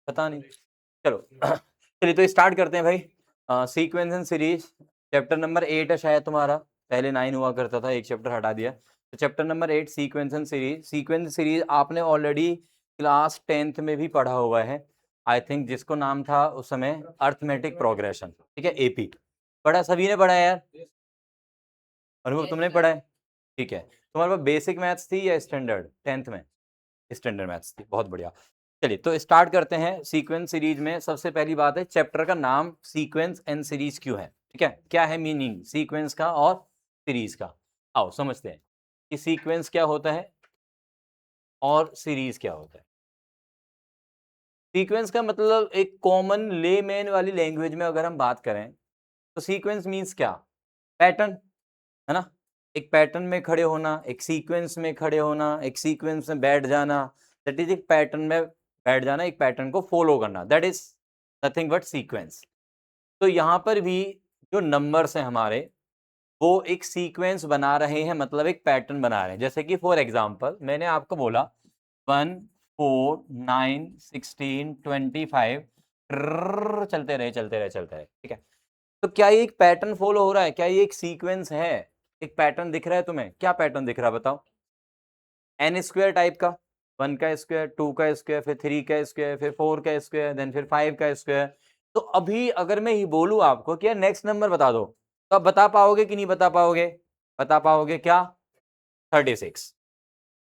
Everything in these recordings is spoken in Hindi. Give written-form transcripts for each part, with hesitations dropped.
पता नहीं। चलो चलिए तो स्टार्ट करते हैं भाई। Sequence and series chapter number 8 है शायद तुम्हारा, पहले 9 हुआ करता था, एक चैप्टर हटा दिया। तो chapter number 8 sequence and series. Sequence series आपने ऑलरेडी क्लास 10th में भी पढ़ा हुआ है आई थिंक, जिसको नाम था उस समय अर्थमेटिक प्रोग्रेशन, ठीक है, एपी। पढ़ा सभी ने पढ़ा है यार? अनुभव तुमने पढ़ा है? ठीक है। तुम्हारे पास बेसिक मैथ्स थी या स्टैंडर्ड 10th में? स्टैंडर्ड मैथ्स थी, बहुत बढ़िया। चलिए तो स्टार्ट करते हैं सीक्वेंस सीरीज में। सबसे पहली बात है, चैप्टर का नाम सीक्वेंस एंड सीरीज क्यों है, ठीक है? क्या है मीनिंग सीक्वेंस का और सीरीज का? आओ समझते हैं कि सीक्वेंस क्या होता है और सीरीज क्या होता है। सीक्वेंस का मतलब एक कॉमन लेमैन वाली लैंग्वेज में अगर हम बात करें तो सीक्वेंस मीन्स क्या? पैटर्न, है ना? एक पैटर्न में खड़े होना, एक सीक्वेंस में खड़े होना, एक सीक्वेंस में बैठ जाना, दैट इज एक पैटर्न में बैठ जाना, एक पैटर्न को फॉलो करना, that is nothing but sequence. तो यहाँ पर भी जो नंबर्स हैं हमारे, वो एक सीक्वेंस बना रहे हैं, मतलब एक पैटर्न बना रहे हैं। जैसे कि फॉर एग्जाम्पल मैंने आपको बोला 1 4 9 16 25 चलते रहे चलते रहे चलते रहे, ठीक है? तो क्या ये एक पैटर्न फॉलो हो रहा है? क्या ये एक सीक्वेंस है? एक पैटर्न दिख रहा है तुम्हें? क्या पैटर्न दिख रहा है बताओ? एन स्क्वायर टाइप का, 1 का स्क्वायर, 2 का स्क्वायर, फिर 3 का स्क्वायर, फिर 4 का स्क्वायर, देन फिर 5 का स्क्वायर। तो अभी अगर मैं ये बोलूं आपको कि यार नेक्स्ट नंबर बता दो, तो आप बता पाओगे कि नहीं बता पाओगे? बता पाओगे क्या? 36।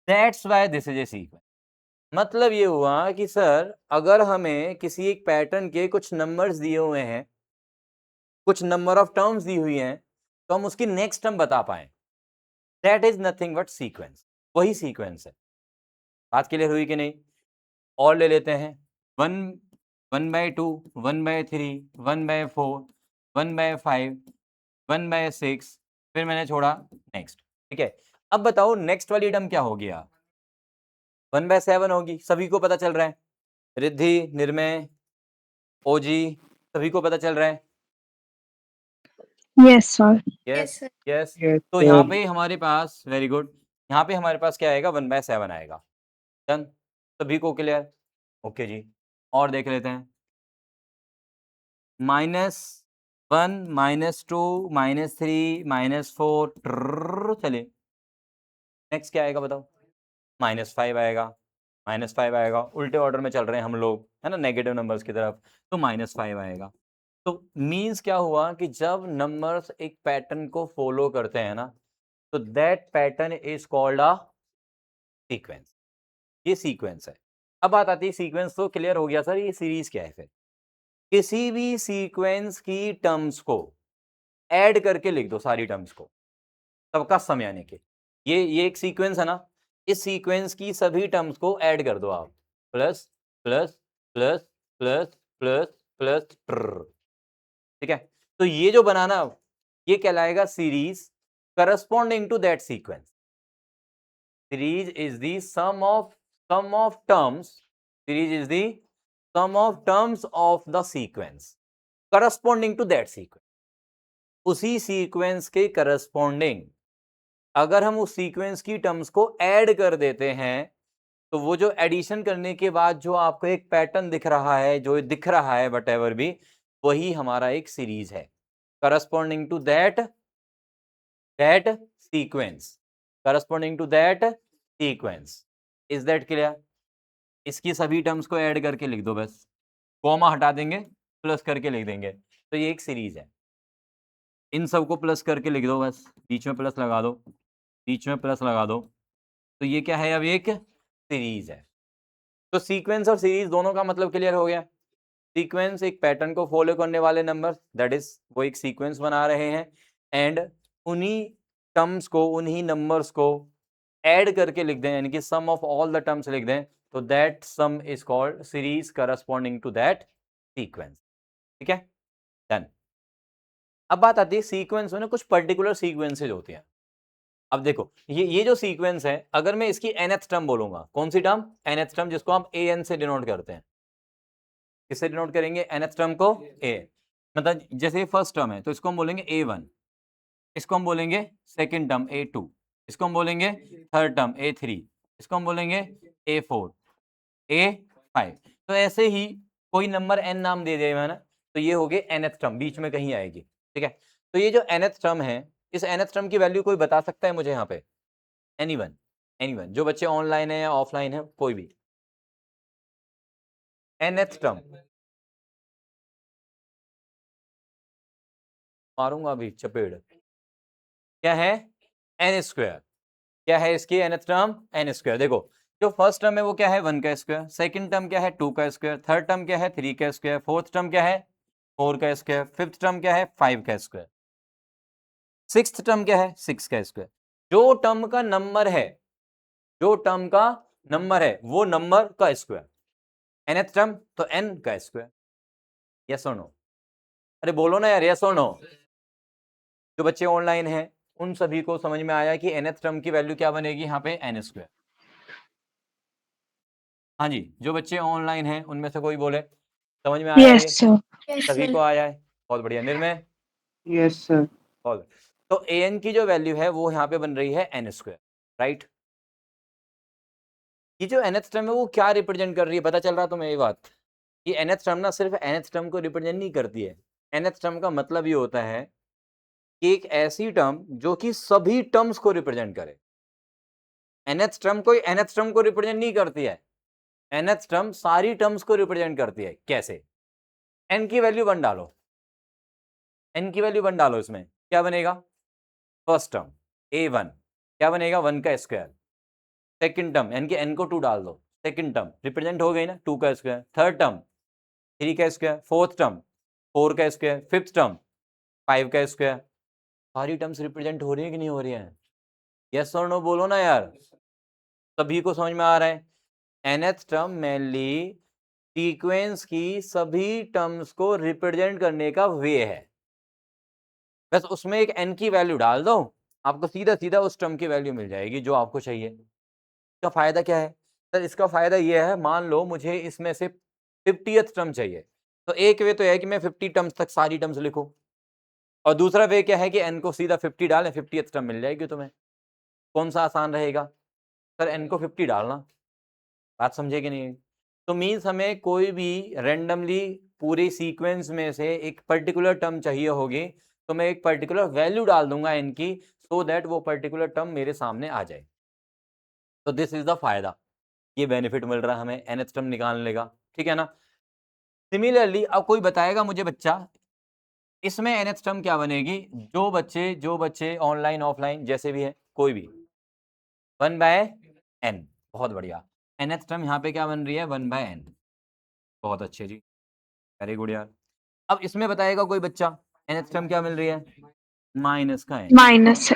That's why this is a sequence. मतलब ये हुआ कि सर अगर हमें किसी एक पैटर्न के कुछ नंबर्स दिए हुए हैं, कुछ नंबर ऑफ टर्म्स दी हुई हैं, तो हम उसकी नेक्स्ट टर्म बता पाए, that is nothing but sequence. वही सीक्वेंस है। बात क्लियर हुई कि नहीं? और ले लेते हैं 1 1/2 1/3 1/4 1/5 1/6, फिर मैंने छोड़ा नेक्स्ट, ठीक है? अब बताओ नेक्स्ट वाली टर्म क्या होगी यार? 1/7 होगी, सभी को पता चल रहा है। रिद्धि, निर्मय, ओजी, सभी को पता चल रहा है। Yes sir. Yes yes. तो यहाँ पे हमारे पास, वेरी गुड, यहाँ पे हमारे पास क्या आएगा? 1/7 आएगा। डन, सभी को क्लियर? ओके जी। और देख लेते हैं -1 -2 -3 -4 चलिए नेक्स्ट क्या आएगा बताओ? -5 आएगा। -5 आएगा, उल्टे ऑर्डर में चल रहे हैं हम लोग, है ना, नेगेटिव नंबर्स की तरफ, तो -5 आएगा। तो मीन्स क्या हुआ कि जब नंबर्स एक पैटर्न को फॉलो करते हैं ना, तो that pattern is called a sequence. ये सीक्वेंस है। अब बात आती है, सीक्वेंस तो क्लियर हो गया सर, ये सीरीज क्या है फिर? किसी भी सीक्वेंस की टर्म्स को ऐड करके लिख दो, सारी टर्म्स को, सबका सम यानी कि ये एक सीक्वेंस है ना, इस सीक्वेंस की सभी टर्म्स को ऐड कर दो आप, plus plus plus plus plus plus ठीक है? तो ये जो बनाना, ये कहलाएगा series corresponding to that sequence. Series is the sum of terms, series is the sum of terms of the sequence corresponding to that sequence. उसी सीक्वेंस के करस्पॉन्डिंग अगर हम उस सीक्वेंस की टर्म्स को ऐड कर देते हैं, तो वो जो एडिशन करने के बाद जो आपको एक पैटर्न दिख रहा है, जो दिख रहा है वटेवर भी, वही हमारा एक सीरीज है corresponding to that sequence, corresponding to that sequence. Is that clear? इसकी सभी टर्म्स को ऐड करके लिख दो, बस कॉमा हटा देंगे, प्लस करके लिख देंगे, तो ये एक सीरीज है। इन सबको प्लस करके लिख दो, बस बीच में प्लस लगा दो, बीच में प्लस लगा दो, तो ये क्या है? अब एक सीरीज है। तो सीक्वेंस और सीरीज दोनों का मतलब क्लियर हो गया। सीक्वेंस एक पैटर्न को फॉलो करने वाले नंबर, दैट इज वो एक सीक्वेंस बना रहे हैं, एंड उन्हीं टर्म्स को, उन्हीं नंबर्स को ऐड करके लिख दें, यानी कि sum of all the terms लिख दें, तो that sum is called series corresponding to that sequence. ठीक है, डन। अब बात आती है सीक्वेंस में ना कुछ पर्टिकुलर सीक्वेंसेज होती हैं। अब देखो ये जो सीक्वेंस है, अगर मैं इसकी nth टर्म बोलूंगा, कौन सी टर्म? nth टर्म, जिसको हम an से डिनोट करते हैं। किससे डिनोट करेंगे nth टर्म को? a। मतलब जैसे फर्स्ट टर्म है तो इसको हम बोलेंगे a1, इसको हम बोलेंगे सेकंड टर्म a2, इसको हम बोलेंगे थर्ड टर्म a3, इसको हम बोलेंगे a4 a5। तो ऐसे ही कोई नंबर n नाम दे दिया मैंने, तो ये हो गया nth टर्म, बीच में कहीं आएगी, ठीक है। तो ये जो nth टर्म है, इस nth टर्म की वैल्यू कोई बता सकता है मुझे यहाँ पे? एनीवन, एनीवन, जो बच्चे ऑनलाइन है या ऑफलाइन है, कोई भी। nth टर्म मारूंगा अभी चपेड़। क्या है? n square. क्या है इसकी nth टर्म? n square. देखो जो फर्स्ट टर्म है वो क्या है? 1 का स्क्वायर, सेकंड टर्म क्या है? 2 का स्क्वायर, थर्ड टर्म क्या है? 3 का स्क्वायर, फोर्थ टर्म क्या है? 4 का स्क्वायर, फिफ्थ टर्म क्या है? 5 का स्क्वायर, सिक्स्थ टर्म क्या है? 6 का स्क्वायर। जो टर्म का नंबर है, जो टर्म का नंबर है वो नंबर का स्क्वायर। nth टर्म तो n का स्क्वायर। यस और नो? अरे बोलो ना यार, यस और नो? जो बच्चे ऑनलाइन हैं उन सभी को समझ में आया कि nth टर्म की वैल्यू क्या बनेगी यहाँ पे? n square. हाँ जी, जो बच्चे ऑनलाइन हैं उनमें से कोई बोले, समझ में आया? ये सभी को आया है? बहुत बढ़िया। निर्मय? Yes sir. तो an की जो वैल्यू है वो यहाँ पे बन रही है n स्क्वायर, राइट। ये जो nth टर्म है वो क्या रिप्रेजेंट कर रही है? पता चल रहा तुम्हें ये बात? ये nth टर्म ना सिर्फ nth टर्म को रिप्रेजेंट नहीं करती है। nth टर्म का मतलब ये होता है कि एक ऐसी टर्म जो कि सभी टर्म्स को रिप्रेजेंट करे। nth टर्म कोई nth टर्म को रिप्रेजेंट नहीं करती है, nth टर्म सारी टर्म्स को रिप्रेजेंट करती है। कैसे? n की वैल्यू 1 डालो, n की वैल्यू 1 डालो, इसमें क्या बनेगा? फर्स्ट टर्म a1 क्या बनेगा? 1 का स्क्वायर। सेकंड टर्म यानी कि n को 2 डाल दो, सेकंड टर्म रिप्रेजेंट हो गई ना, 2 का स्क्वायर। थर्ड टर्म 3 का स्क्वायर, फोर्थ टर्म 4 का स्क्वायर, फिफ्थ टर्म 5 का स्क्वायर। सारी टर्म्स रिप्रेजेंट हो रही है कि नहीं हो रही है? यस और नो बोलो ना यार, सभी को समझ में आ रहा है? nth टर्म मेनली सीक्वेंस की सभी टर्म्स को रिप्रेजेंट करने का वे है। बस उसमें एक n की वैल्यू डाल दो, आपको सीधा सीधा उस टर्म की वैल्यू मिल जाएगी जो आपको चाहिए। इसका फायदा क्या है सर? इसका फायदा ये है, मान लो मुझे इसमें से 50th टर्म चाहिए, तो एक वे तो है कि मैं 50 टर्म्स तक सारी टर्म्स लिखूं, और दूसरा वे क्या है कि n को सीधा 50 डालें, 50th टर्म मिल जाएगी तुम्हें। कौन सा आसान रहेगा? सर n को 50 डालना। बात समझे कि नहीं? तो मीन्स हमें कोई भी रेंडमली पूरे सीक्वेंस में से एक पर्टिकुलर टर्म चाहिए होगी, तो मैं एक पर्टिकुलर वैल्यू डाल दूंगा n की, सो दैट वो पर्टिकुलर टर्म मेरे सामने आ जाए। तो दिस इज द फायदा, ये बेनिफिट मिल रहा है हमें nth टर्म निकालने का, ठीक है ना। सिमिलरली अब कोई बताएगा मुझे बच्चा, इसमें nth टर्म क्या बनेगी? जो बच्चे ऑनलाइन ऑफलाइन जैसे भी है, कोई भी 1/n। बहुत बढ़िया। nth टर्म यहाँ पे क्या बन रही है? 1/n। बहुत अच्छे जी, वेरी गुड यार। अब इसमें बताएगा कोई बच्चा, nth टर्म क्या मिल रही है? माइनस का n। माइनस।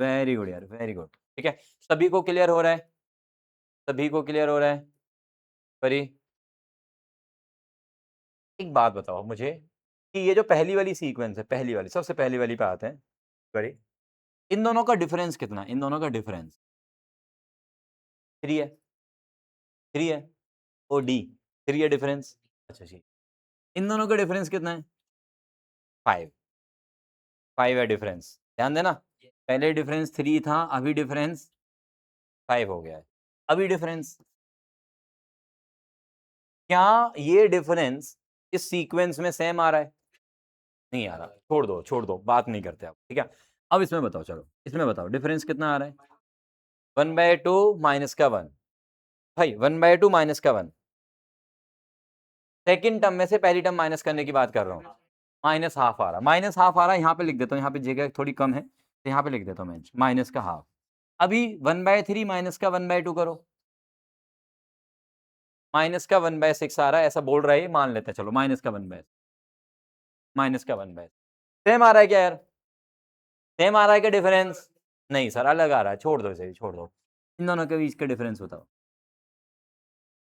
वेरी गुड यार, वेरी गुड, ठीक है। सभी को क्लियर हो रहा है? सभी को क्लियर हो रहा है? परी एक बात बताओ मुझे कि ये जो पहली वाली सीक्वेंस है, पहली वाली, सबसे पहली वाली पे आते हैं, परी इन दोनों का डिफरेंस कितना है? इन दोनों का डिफरेंस 3 है, 3 है। ओ डी 3 है डिफरेंस। अच्छा जी, इन दोनों का डिफरेंस कितना है? 5, 5 है डिफरेंस। ध्यान देना, पहले डिफरेंस 3 था, अभी डिफरेंस 5 हो गया है। अभी डिफरेंस, क्या ये डिफरेंस इस सीक्वेंस में सेम आ रहा है? नहीं आ रहा, छोड़ दो छोड़ दो, बात नहीं करते आप, ठीक है। अब इसमें बताओ, चलो इसमें बताओ डिफरेंस कितना आ रहा है? 1/2 माइनस का 1, भाई 1/2 माइनस का 1। सेकंड टर्म में से पहली टर्म माइनस करने की बात कर रहा हूँ, माइनस हाफ आ रहा, माइनस हाफ आ रहा है, यहाँ पे लिख देता हूँ, यहाँ पे जगह थोड़ी कम है तो यहाँ पे लिख देता हूँ मैं माइनस का हाफ। अभी 1/3 माइनस का 1/2 करो, माइनस का 1/6 आ रहा है, ऐसा बोल रहा है, मान लेते हैं, चलो माइनस का 1/6, माइनस का 1/6 सेम आ रहा है क्या यार? सेम आ रहा है क्या डिफरेंस? नहीं सर, अलग आ रहा है, छोड़ दो इसे, छोड़ दो। इन दोनों के बीच का डिफरेंस बताओ,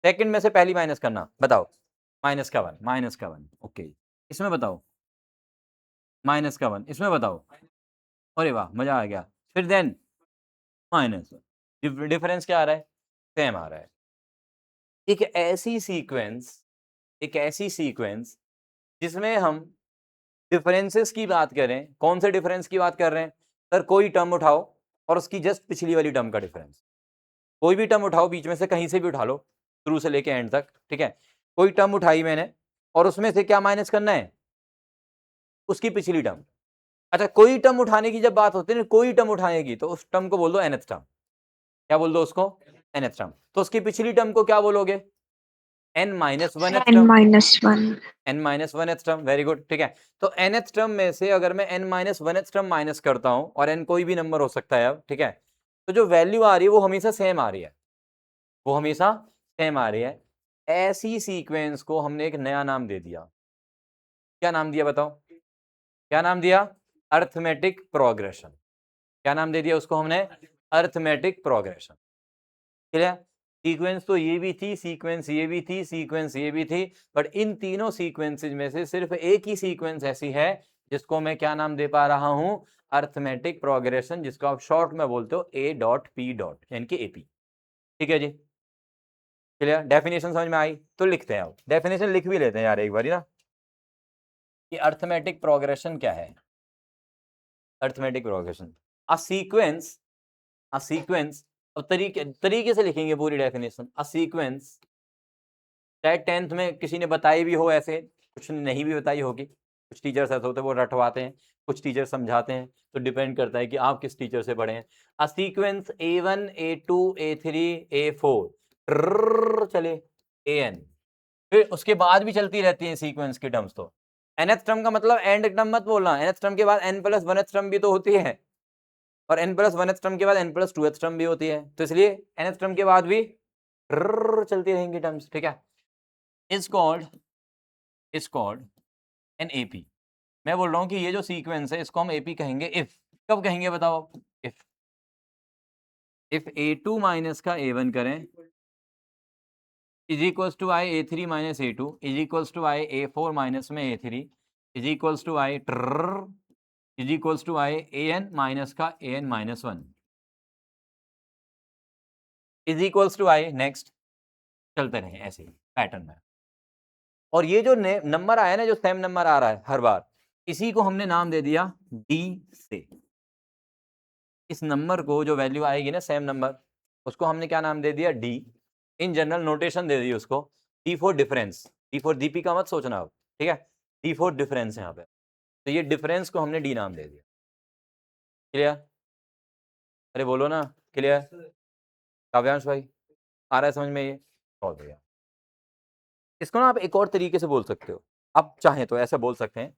सेकंड में से पहली माइनस करना, बताओ। माइनस का 1, माइनस का 1, ओके। इसमें बताओ माइनस का 1, इसमें बताओ। अरे वाह, मजा आ गया। फिर देन माइनस, डिफरेंस क्या आ रहा है? सेम आ रहा है। एक ऐसी सीक्वेंस, एक ऐसी सीक्वेंस जिसमें हम डिफरेंसेस की बात करें, कौन से डिफरेंस की बात कर रहे हैं? सर कोई टर्म उठाओ और उसकी जस्ट पिछली वाली टर्म का डिफरेंस, कोई भी टर्म उठाओ, बीच में से कहीं से भी उठा लो, शुरू से लेके एंड तक, ठीक है। कोई टर्म उठाई मैंने और उसमें से क्या माइनस करना है, उसकी पिछली टर्म। अच्छा, कोई टर्म उठाने की जब बात होती है ना, कोई टर्म उठाने की, तो उस टर्म को बोल दो nth टर्म। क्या बोल दो उसको, nth टर्म। तो उसकी पिछली टर्म को क्या बोलोगे, n minus one n minus 1 n minus one th term. Very good, ठीक है। तो nth टर्म में से अगर मैं n minus one th term minus करता हूं, और n कोई भी नंबर हो सकता है अब, ठीक है, तो जो वैल्यू आ रही है वो हमेशा सेम आ रही है, वो हमेशा सेम आ रही है। ऐसी सीक्वेंस को हमने एक नया नाम दे दिया। क्या नाम दिया बताओ, क्या नाम दिया, अर्थमेटिक प्रोग्रेशन। क्या नाम दे दिया उसको हमने, अर्थमेटिक प्रोग्रेशन। क्लियर। सीक्वेंस तो ये भी थी, सीक्वेंस ये भी थी, सीक्वेंस ये भी थी, बट इन तीनों सीक्वेंसेज में से सिर्फ एक ही सीक्वेंस ऐसी है जिसको मैं क्या नाम दे पा रहा हूं, अर्थमेटिक प्रोग्रेशन, जिसको आप शॉर्ट में बोलते हो ए डॉट पी डॉट, यानी कि एपी। ठीक है जी, क्लियर। डेफिनेशन समझ में आई, तो लिखते हैं। अब डेफिनेशन लिख भी लेते हैं यार एक बार ना, कि अर्थमेटिक प्रोग्रेशन क्या है। Arithmetic progression, a sequence, a sequence, अब तरीके से लिखेंगे पूरी डेफिनेशन। अ सीक्वेंस, चाहे 10th में किसी ने बताई भी हो, ऐसे कुछ नहीं भी बताई होगी, कुछ टीचर्स ऐसे होते हैं वो रटवाते हैं, कुछ टीचर समझाते हैं, तो डिपेंड करता है कि आप किस टीचर से पढ़े हैं। A sequence A1 A2 A3 A4 चले AN, फिर उसके बाद भी चलती रहती है सीक्वेंस की टर्म्स। तो nth टर्म का मतलब एंड टर्म मत बोलना, nth टर्म के बाद n प्लस वन टर्म भी तो होती है, और n प्लस वन टर्म के बाद n प्लस टू टर्म भी होती है, तो इसलिए nth टर्म के बाद भी चलती रहेंगी टर्म्स, ठीक है। Is called an AP. मैं बोल रहा हूं कि ये जो सीक्वेंस है इसको हम एपी कहेंगे इफ, कब कहेंगे बताओ, इफ A2 माइनस का A1 करें is equals to I A3 minus A2 is equals to I A4 minus में A3 is equals to I is equals to I AN minus का AN minus 1 is equals to I, next चलते रहे ऐसे ही पैटर्न में। और ये जो नंबर आया ना, जो सेम नंबर आ रहा है हर बार, इसी को हमने नाम दे दिया डी से। इस नंबर को जो वैल्यू आएगी ना सेम नंबर, उसको हमने क्या नाम दे दिया, डी। इन जनरल नोटेशन दे दी उसको, D for difference, D for DP का मत सोचना अब, ठीक है, डी फॉर डिफरेंस यहाँ पे। तो ये डिफरेंस को हमने डी नाम दे दिया। क्लियर, अरे बोलो ना, क्लियर। काव्यांश भाई आ रहा है समझ में ये, बहुत बढ़िया। इसको ना आप एक और तरीके से बोल सकते हो, आप चाहें तो ऐसा बोल सकते हैं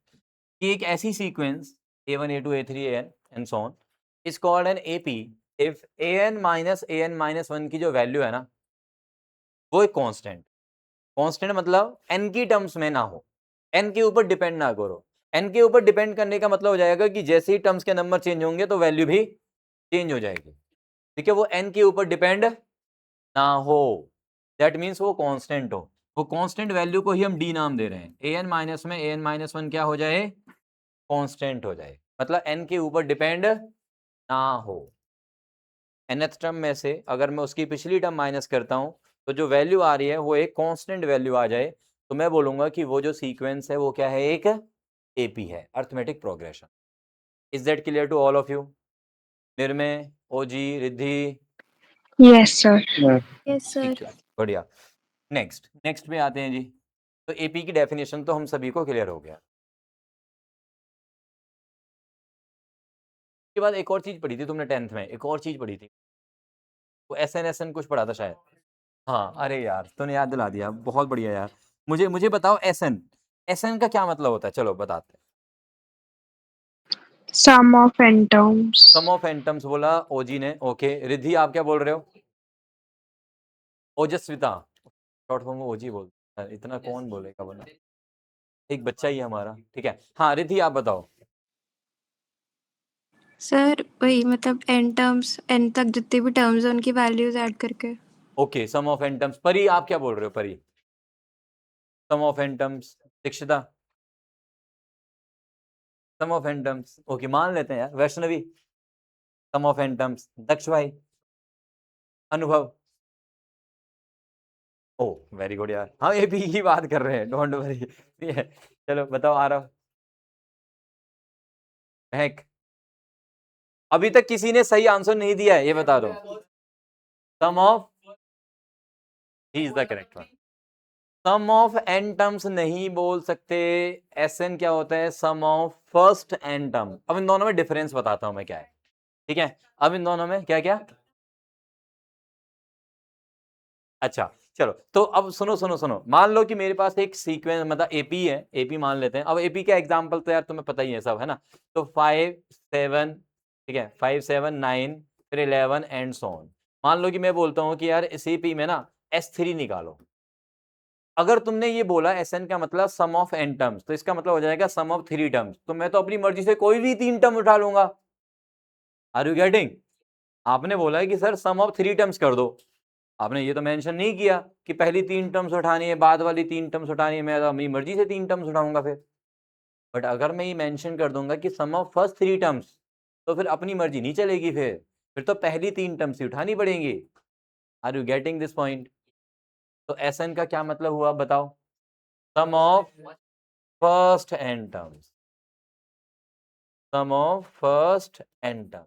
कि एक ऐसी sequence A1 A2 A3 AN and so on is called an AP if AN minus 1 की जो वैल्यू है ना, वो एक कांस्टेंट, कांस्टेंट मतलब n की टर्म्स में ना हो, n के ऊपर डिपेंड ना करो। n के ऊपर डिपेंड करने का मतलब हो जाएगा कि जैसे ही टर्म्स के नंबर चेंज होंगे तो वैल्यू भी चेंज हो जाएगी, ठीक है। वो n के ऊपर डिपेंड ना हो, दैट मीन्स वो कांस्टेंट हो। वो कांस्टेंट वैल्यू को ही हम d नाम दे रहे हैं। an माइनस में an माइनस 1 क्या हो जाए, कांस्टेंट हो जाए, मतलब n के ऊपर डिपेंड ना हो। nth टर्म में से अगर मैं उसकी पिछली टर्म माइनस करता हूं, तो जो वैल्यू आ रही है वो एक कांस्टेंट वैल्यू आ जाए, तो मैं बोलूंगा कि वो जो सीक्वेंस है वो क्या है, एक एपी है, arithmetic progression. Is that clear to all of you, Nirmay, OG, Riddhi? yes sir yes sir. ठीक है, बढ़िया। नेक्स्ट पे आते हैं जी। तो एपी की डेफिनेशन तो हम सभी को क्लियर हो गया। उसके बाद एक और चीज पढ़ी थी तुमने 10th में, एक और चीज पढ़ी थी, वो SN कुछ पढ़ा था शायद। हाँ, अरे यार तूने याद दिला दिया, बहुत बढ़िया यार। मुझे मुझे बताओ SN का क्या मतलब होता है, चलो बताते हैं। sum of n terms sum of n terms बोला ओजी ने, ओके। रिद्धि आप क्या बोल रहे हो, ओजस्विता, शॉर्ट फॉर्म में ओजी बोल, इतना कौन बोलेगा बोला, एक बच्चा ही है हमारा, ठीक है। हाँ रिद्धि आप बताओ। सर वही मतलब n टर्म्स, n तक जितने भी टर्म्स हैं उनकी वैल्यूज ऐड करके। Okay, sum of n terms. Pari आप क्या बोल रहे हो, Pari? Sum of n terms, Dikshita? Sum of n terms, okay मान लेते हैं यार। वैष्णवी, सम ऑफ एंटम्स। दक्ष भाई, अनुभव? ओ वेरी गुड यार, हम एपी की बात कर रहे हैं, डोंट वरी। चलो बताओ आरव, महक? अभी तक किसी ने सही आंसर नहीं दिया है, ये बता दो। Sum of, he is the correct one. Sum of n terms नहीं बोल सकते, एस एन क्या होता है, sum of first n term. अब इन दोनों में डिफरेंस बताता हूं मैं क्या है, ठीक है। अब इन दोनों में क्या क्या, अच्छा चलो, तो अब सुनो सुनो सुनो, मान लो कि मेरे पास एक सीक्वेंस मतलब एपी है, एपी मान लेते हैं। अब एपी का एग्जांपल तो यार तुम्हें पता ही है सब, है ना। तो 5 7, ठीक है, 5 7 9 फिर 11 एंड सो ऑन। मान लो कि मैं बोलता हूं कि यार इस एपी में ना S3 निकालो। अगर तुमने ये बोला Sn का मतलब सम ऑफ n टर्म्स, तो इसका मतलब हो जाएगा सम ऑफ 3 टर्म्स। तो मैं तो अपनी मर्जी से कोई भी 3 टर्म उठा लूंगा। Are you getting? आपने बोला है कि सर सम ऑफ 3 टर्म्स कर दो, आपने ये तो मेंशन नहीं किया कि पहली 3 टर्म्स उठानी है, बाद वाली 3 टर्म्स उठानी है। मैं तो अपनी मर्जी से 3 टर्म्स उठाऊंगा फिर। बट अगर मैं ये मेंशन कर दूंगा कि सम ऑफ फर्स्ट 3 टर्म्स, तो फिर अपनी मर्जी नहीं चलेगी, फिर तो पहली 3 टर्म्स ही उठानी पड़ेंगी। Are you getting this point? तो Sn का क्या मतलब हुआ बताओ, sum of first n terms, sum of first n term.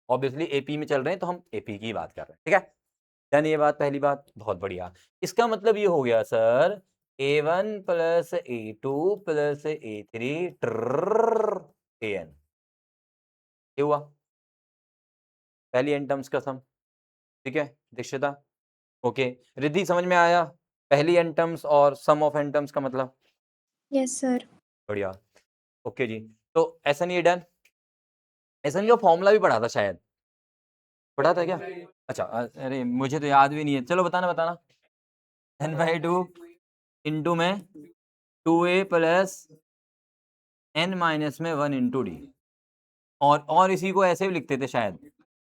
Obviously AP में चल रहे हैं तो हम एपी की बात कर रहे हैं, ठीक है। डन, ये बात पहली बात, बहुत बढ़िया। इसका मतलब ये हो गया sir a1 plus a2 plus a3 an, ये हुआ पहली n टर्म्स का सम, ठीक है दीक्षिता। ओके रिद्धि, समझ में आया पहली n टर्म्स और सम ऑफ n टर्म्स का मतलब? Yes sir. बढ़िया, ओके जी। तो ऐसा नहीं है, डन। ऐसा नहीं, का फॉर्मूला भी पढ़ा था शायद, पढ़ा था क्या? अच्छा अरे मुझे तो याद भी नहीं है, चलो बताना बताना। n/2 इंटू में 2a प्लस n माइनस में 1 इंटू डी। और इसी को ऐसे भी लिखते थे शायद,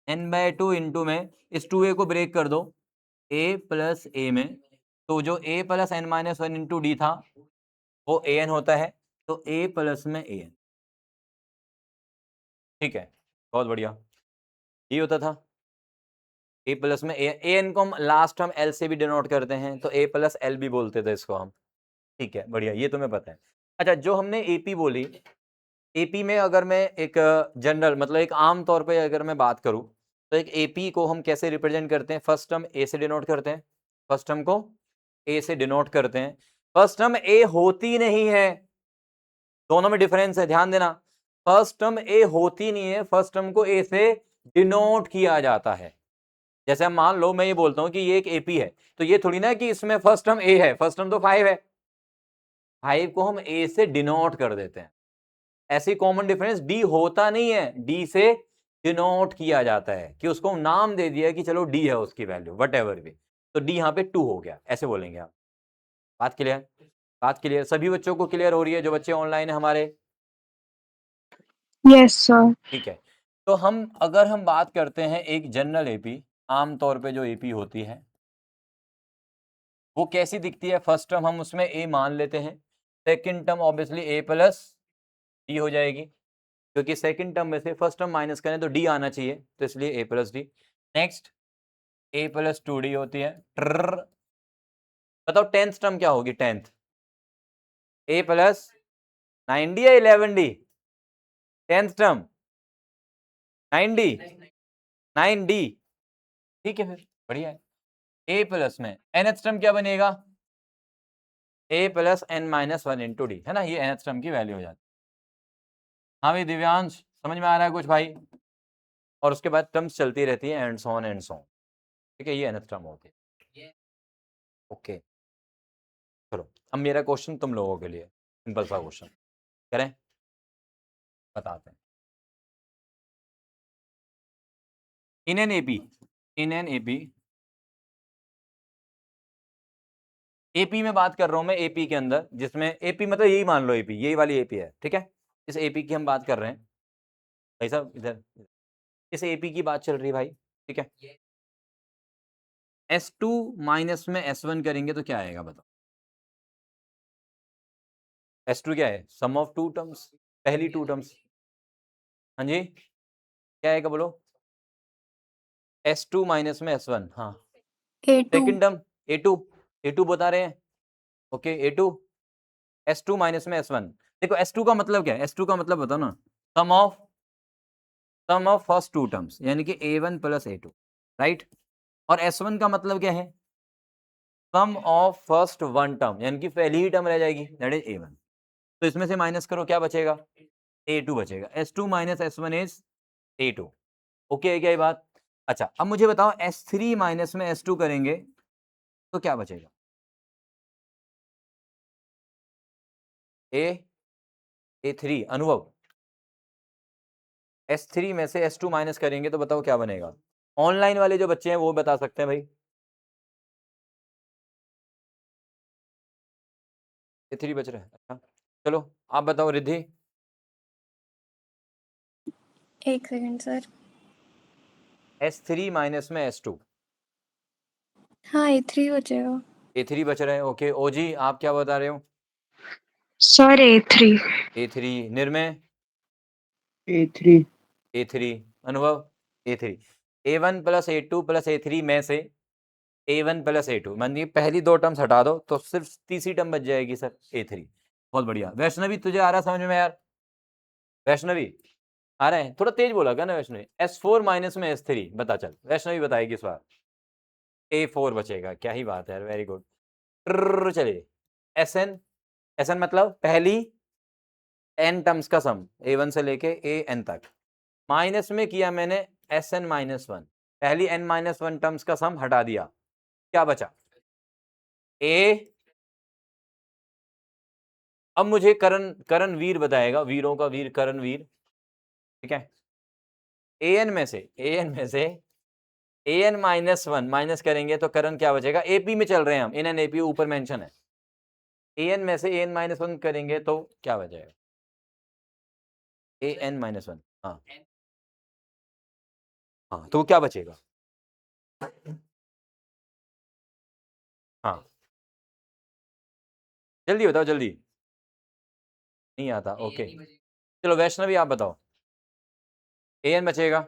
n/2 इंटू में इस 2a को ब्रेक कर दो a प्लस a में, तो जो a plus n minus 1 into D था वो an होता है, तो a प्लस में an, ठीक है बहुत बढ़िया, ये होता था a प्लस में an को हम लास्ट हम l से भी डिनोट करते हैं, तो a प्लस l भी बोलते थे इसको हम, ठीक है बढ़िया, ये तुम्हें पता है। अच्छा जो हमने एपी बोली, एपी में अगर मैं एक जनरल मतलब एक आम तौर पे अगर मैं बात करूं, तो एक एपी को हम कैसे रिप्रेजेंट करते हैं, फर्स्ट टर्म ए से डिनोट करते हैं, फर्स्ट टर्म को ए से डिनोट करते हैं। फर्स्ट टर्म ए होती नहीं है, दोनों में डिफरेंस है, ध्यान देना। फर्स्ट टर्म ए होती नहीं है, फर्स्ट टर्म को ए से डिनोट किया जाता है। जैसे हम मान लो मैं ये बोलता हूं कि ये एक एपी है, तो ये थोड़ी ना कि इसमें फर्स्ट टर्म ए है, फर्स्ट टर्म तो 5 है, 5 को हम ए से डिनोट कर देते हैं। ऐसी कॉमन डिफरेंस डी होता नहीं है, डी से डिनोट किया जाता है, कि उसको नाम दे दिया कि चलो डी है उसकी वैल्यू वट एवर भी, तो डी यहाँ पे 2 हो गया, ऐसे बोलेंगे आप। बात क्लियर? बात क्लियर सभी बच्चों को क्लियर हो रही है जो बच्चे ऑनलाइन है हमारे? Yes, sir. ठीक है। तो हम अगर हम बात करते हैं एक जनरल एपी, आमतौर पे जो एपी होती है वो कैसी दिखती है, फर्स्ट टर्म हम उसमें ए मान लेते हैं, सेकेंड टर्म ऑब्वियसली ए प्लस डी हो जाएगी, क्योंकि सेकंड टर्म में से फर्स्ट टर्म माइनस करें तो डी आना चाहिए, तो इसलिए ए प्लस डी। नेक्स्ट ए प्लस 2d होती है, ट्र बताओ टेंथ टर्म क्या होगी, टेंथ ए प्लस 9d या 11d, tenth term 9d, 9d, ठीक है फिर बढ़िया है। ए प्लस में nth टर्म क्या बनेगा, a plus n minus 1 into d, है ना, ये nth टर्म की वैल्यू हो जाती है। हाँ भाई दिव्यांश समझ में आ रहा है कुछ भाई? और उसके बाद टर्म्स चलती रहती है and so on and so on, ठीक है, ये nth टर्म होती है। ओके चलो, अब मेरा क्वेश्चन तुम लोगों के लिए सिंपल सा क्वेश्चन करें, बताते हैं। In an AP, in an AP, AP में बात कर रहा हूं मैं, एपी के अंदर जिसमें एपी मतलब यही मान लो एपी, यही वाली एपी है, ठीक है, इस एपी की हम बात कर रहे हैं भाई साहब, इधर इस एपी की बात चल रही है भाई, ठीक है। S2 माइनस में S1 करेंगे तो क्या आएगा बताओ, S2 क्या है, सम ऑफ 2 टर्म्स, पहली 2 टर्म्स, हाँ जी क्या आएगा बोलो, S2 माइनस में S1, हाँ A2। Second term A2, A2 बता रहे हैं, ओके A2, S2 माइनस में S1। देखो S2 का मतलब क्या है, S2 का मतलब बताओ ना, सम ऑफ फर्स्ट 2 टर्म्स, यानी कि A1 प्लस A2, राइट। और S1 का मतलब क्या है, sum of first one term, यानी कि पहली ही टर्म रह जाएगी, दैट इज A1। तो इसमें से माइनस करो, क्या बचेगा? A2 बचेगा। S2 minus S1 is A2। Okay है क्या ये बात? अच्छा, अब मुझे बताओ S3 माइनस में S2 करेंगे तो क्या बचेगा? A3 अनुभव, S3 में से S2 माइनस करेंगे तो बताओ क्या बनेगा? ऑनलाइन वाले जो बच्चे हैं वो बता सकते हैं भाई। A3 बच रहा है। अच्छा चलो आप बताओ रिद्धि। एक सेकंड सर। S3 माइनस में S2, हाँ, A3 बचेगा। A3 बच रहे हैं। ओके ओजी आप क्या बता रहे हो? Sir, A3. A3। Nirmay? A3 A3। अनुभव? A3। A1 plus A2 plus A3 में से A1 प्लस A2, मानिए पहली दो टर्म्स हटा दो तो सिर्फ तीसरी टर्म बच जाएगी सर A3। बहुत बढ़िया। वैष्णवी तुझे आ रहा समझ में यार? वैष्णवी आ रहे हैं? थोड़ा तेज बोला क्या ना वैष्णवी? S4 माइनस में S3 बता, चल वैष्णवी बताएगी इस बार। A4 बचेगा, क्या ही बात है यार, वेरी गुड। चलिए SN मतलब पहली n टर्म्स का सम, A1 से लेके AN तक, माइनस में किया मैंने SN माइनस 1, पहली n माइनस 1 टर्म्स का सम हटा दिया, क्या बचा? A। अब मुझे करण वीर बताएगा, वीरों का वीर करण वीर, ठीक है? AN में से AN माइनस 1 माइनस करेंगे तो करण क्या बचेगा? AP में चल रहे हैं हम, इन एन AP ऊपर मेंशन है। AN में से AN माइनस 1 करेंगे तो क्या बचेगा? AN माइनस 1, हाँ हाँ, तो क्या बचेगा? हाँ जल्दी बताओ, जल्दी। नहीं आता, ओके चलो वैष्णवी आप बताओ। AN बचेगा,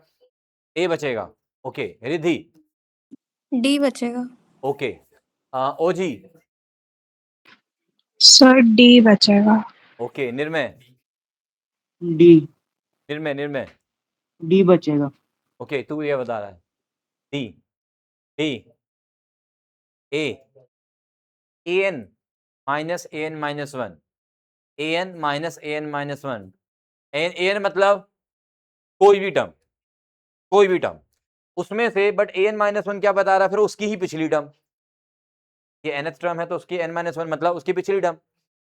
A बचेगा, ओके रिद्धि? D बचेगा। ओके ओजी? Sir, D बचेगा. Okay Nirmay? D Nirmay D बचेगा। ओके तू ये बता रहा है? D D A AN minus AN minus 1, AN minus AN minus 1, AN मतलब कोई भी टर्म उसमें से, बट AN माइनस 1 क्या बता रहा है? फिर उसकी ही पिछली टर्म, ये nth टर्म है तो उसकी n माइनस 1 मतलब उसकी पिछली टर्म।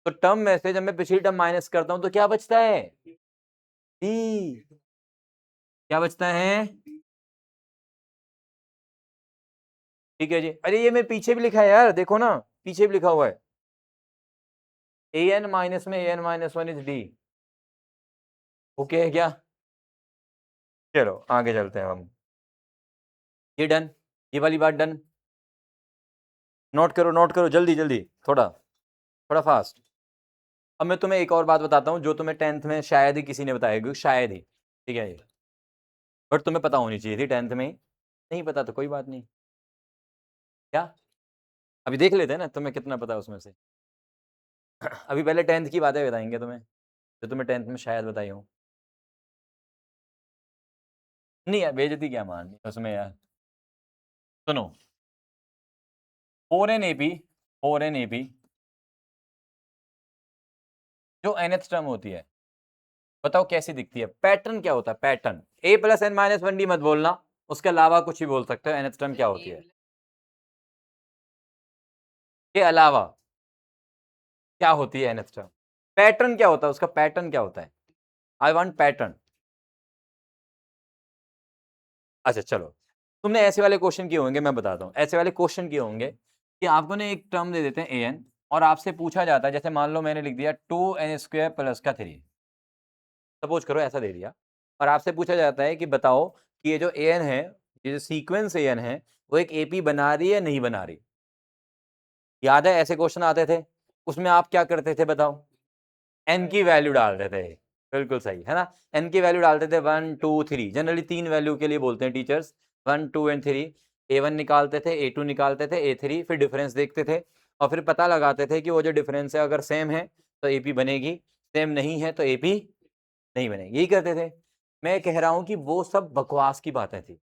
तो टर्म में से जब मैं पिछली टर्म माइनस करता हूं तो क्या बचता है? डी। क्या बचता है? ठीक है जी। अरे ये मैं पीछे भी लिखा है यार, देखो ना पीछे भी लिखा हुआ है, AN माइनस में AN minus 1 is D. Okay है क्या? चलो आगे चलते हैं हम। ये डन, ये वाली बात डन। नोट करो जल्दी जल्दी, थोड़ा फास्ट। अब मैं तुम्हें एक और बात बताता हूँ जो तुम्हें 10th में शायद ही किसी ने बताया होगी, शायद ही, ठीक है ये, बट तुम्हें पता होनी चाहिए थी 10th में। नहीं पता तो कोई बात नहीं, क्या अभी देख लेते हैं ना तुम्हें कितना पता है उसमें से। अभी पहले 10th की बातें बताएंगे तुम्हें जो तुम्हें 10th में शायद बताई हो। नहीं यार बेइज्जती क्या मारनी उसमें यार। सुनो 4NAP जो nth टर्म होती है, बताओ कैसी दिखती है? पैटर्न क्या होता है? Pattern A plus N minus 1D मत बोलना, उसके अलावा कुछ भी बोल सकते हो। nth टर्म क्या होती है के अलावा? क्या होती है nth टर्म? पैटर्न क्या होता है उसका? पैटर्न क्या होता है? I want pattern. अच्छा चलो, तुमने ऐसे वाले क्वेश्चन किए होंगे, मैं बताता हूँ ऐसे वाले क्वेश्चन किए होंगे कि आपको ने एक टर्म दे देते हैं AN और आपसे पूछा जाता है, जैसे मान लो मैंने लिख दिया 2n² प्लस का 3, सपोज करो ऐसा दे दिया, और आपसे पूछा जाता है कि बताओ कि ये जो AN है, ये जो सीक्वेंस AN है, वो एक AP बना रही है नहीं बना रही? याद है ऐसे क्वेश्चन आते थे, उसमें आप क्या करते थे बताओ? n की वैल्यू डालते थे, बिल्कुल सही है ना, n की वैल्यू डालते थे 1 2 3, जनरली 3 वैल्यू के लिए बोलते हैं टीचर्स, 1 2 एंड 3। A1 निकालते थे, A2 निकालते थे, A3, फिर डिफरेंस देखते थे और फिर पता लगाते थे कि वो जो डिफरेंस है अगर सेम है तो AP बनेगी, सेम नहीं है तो AP नहीं बनेगी, यही करते थे। मैं कह रहा हूं कि वो सब बकवास की बातें थी,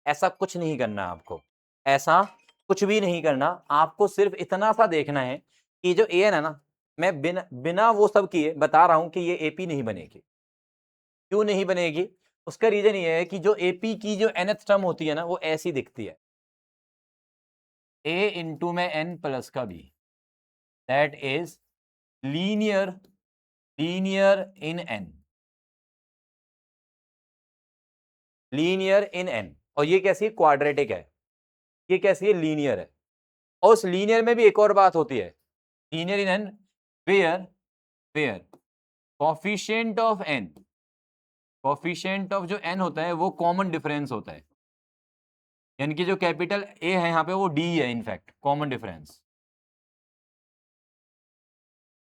ऐसा कुछ नहीं करना आपको, ऐसा कुछ भी नहीं करना, आपको सिर्फ इतना सा देखना है कि जो एन है ना, मैं बिना वो सब किए बता रहा हूं कि ये एपी नहीं बनेगी। क्यों नहीं बनेगी? उसका रीजन ये है कि जो एपी की जो nth टर्म होती है ना, वो ऐसी दिखती है, a इंटू में n प्लस का b, that is linear in n, linear in n। और ये कैसी है? क्वाड्रेटिक है। ये कैसी है? लीनियर है। और उस लीनियर में भी एक और बात होती है, linear in n where coefficient of n, coefficient of जो n होता है वो कॉमन डिफरेंस होता है, यानी कि जो कैपिटल A है यहाँ पे वो D है, इनफैक्ट कॉमन डिफरेंस।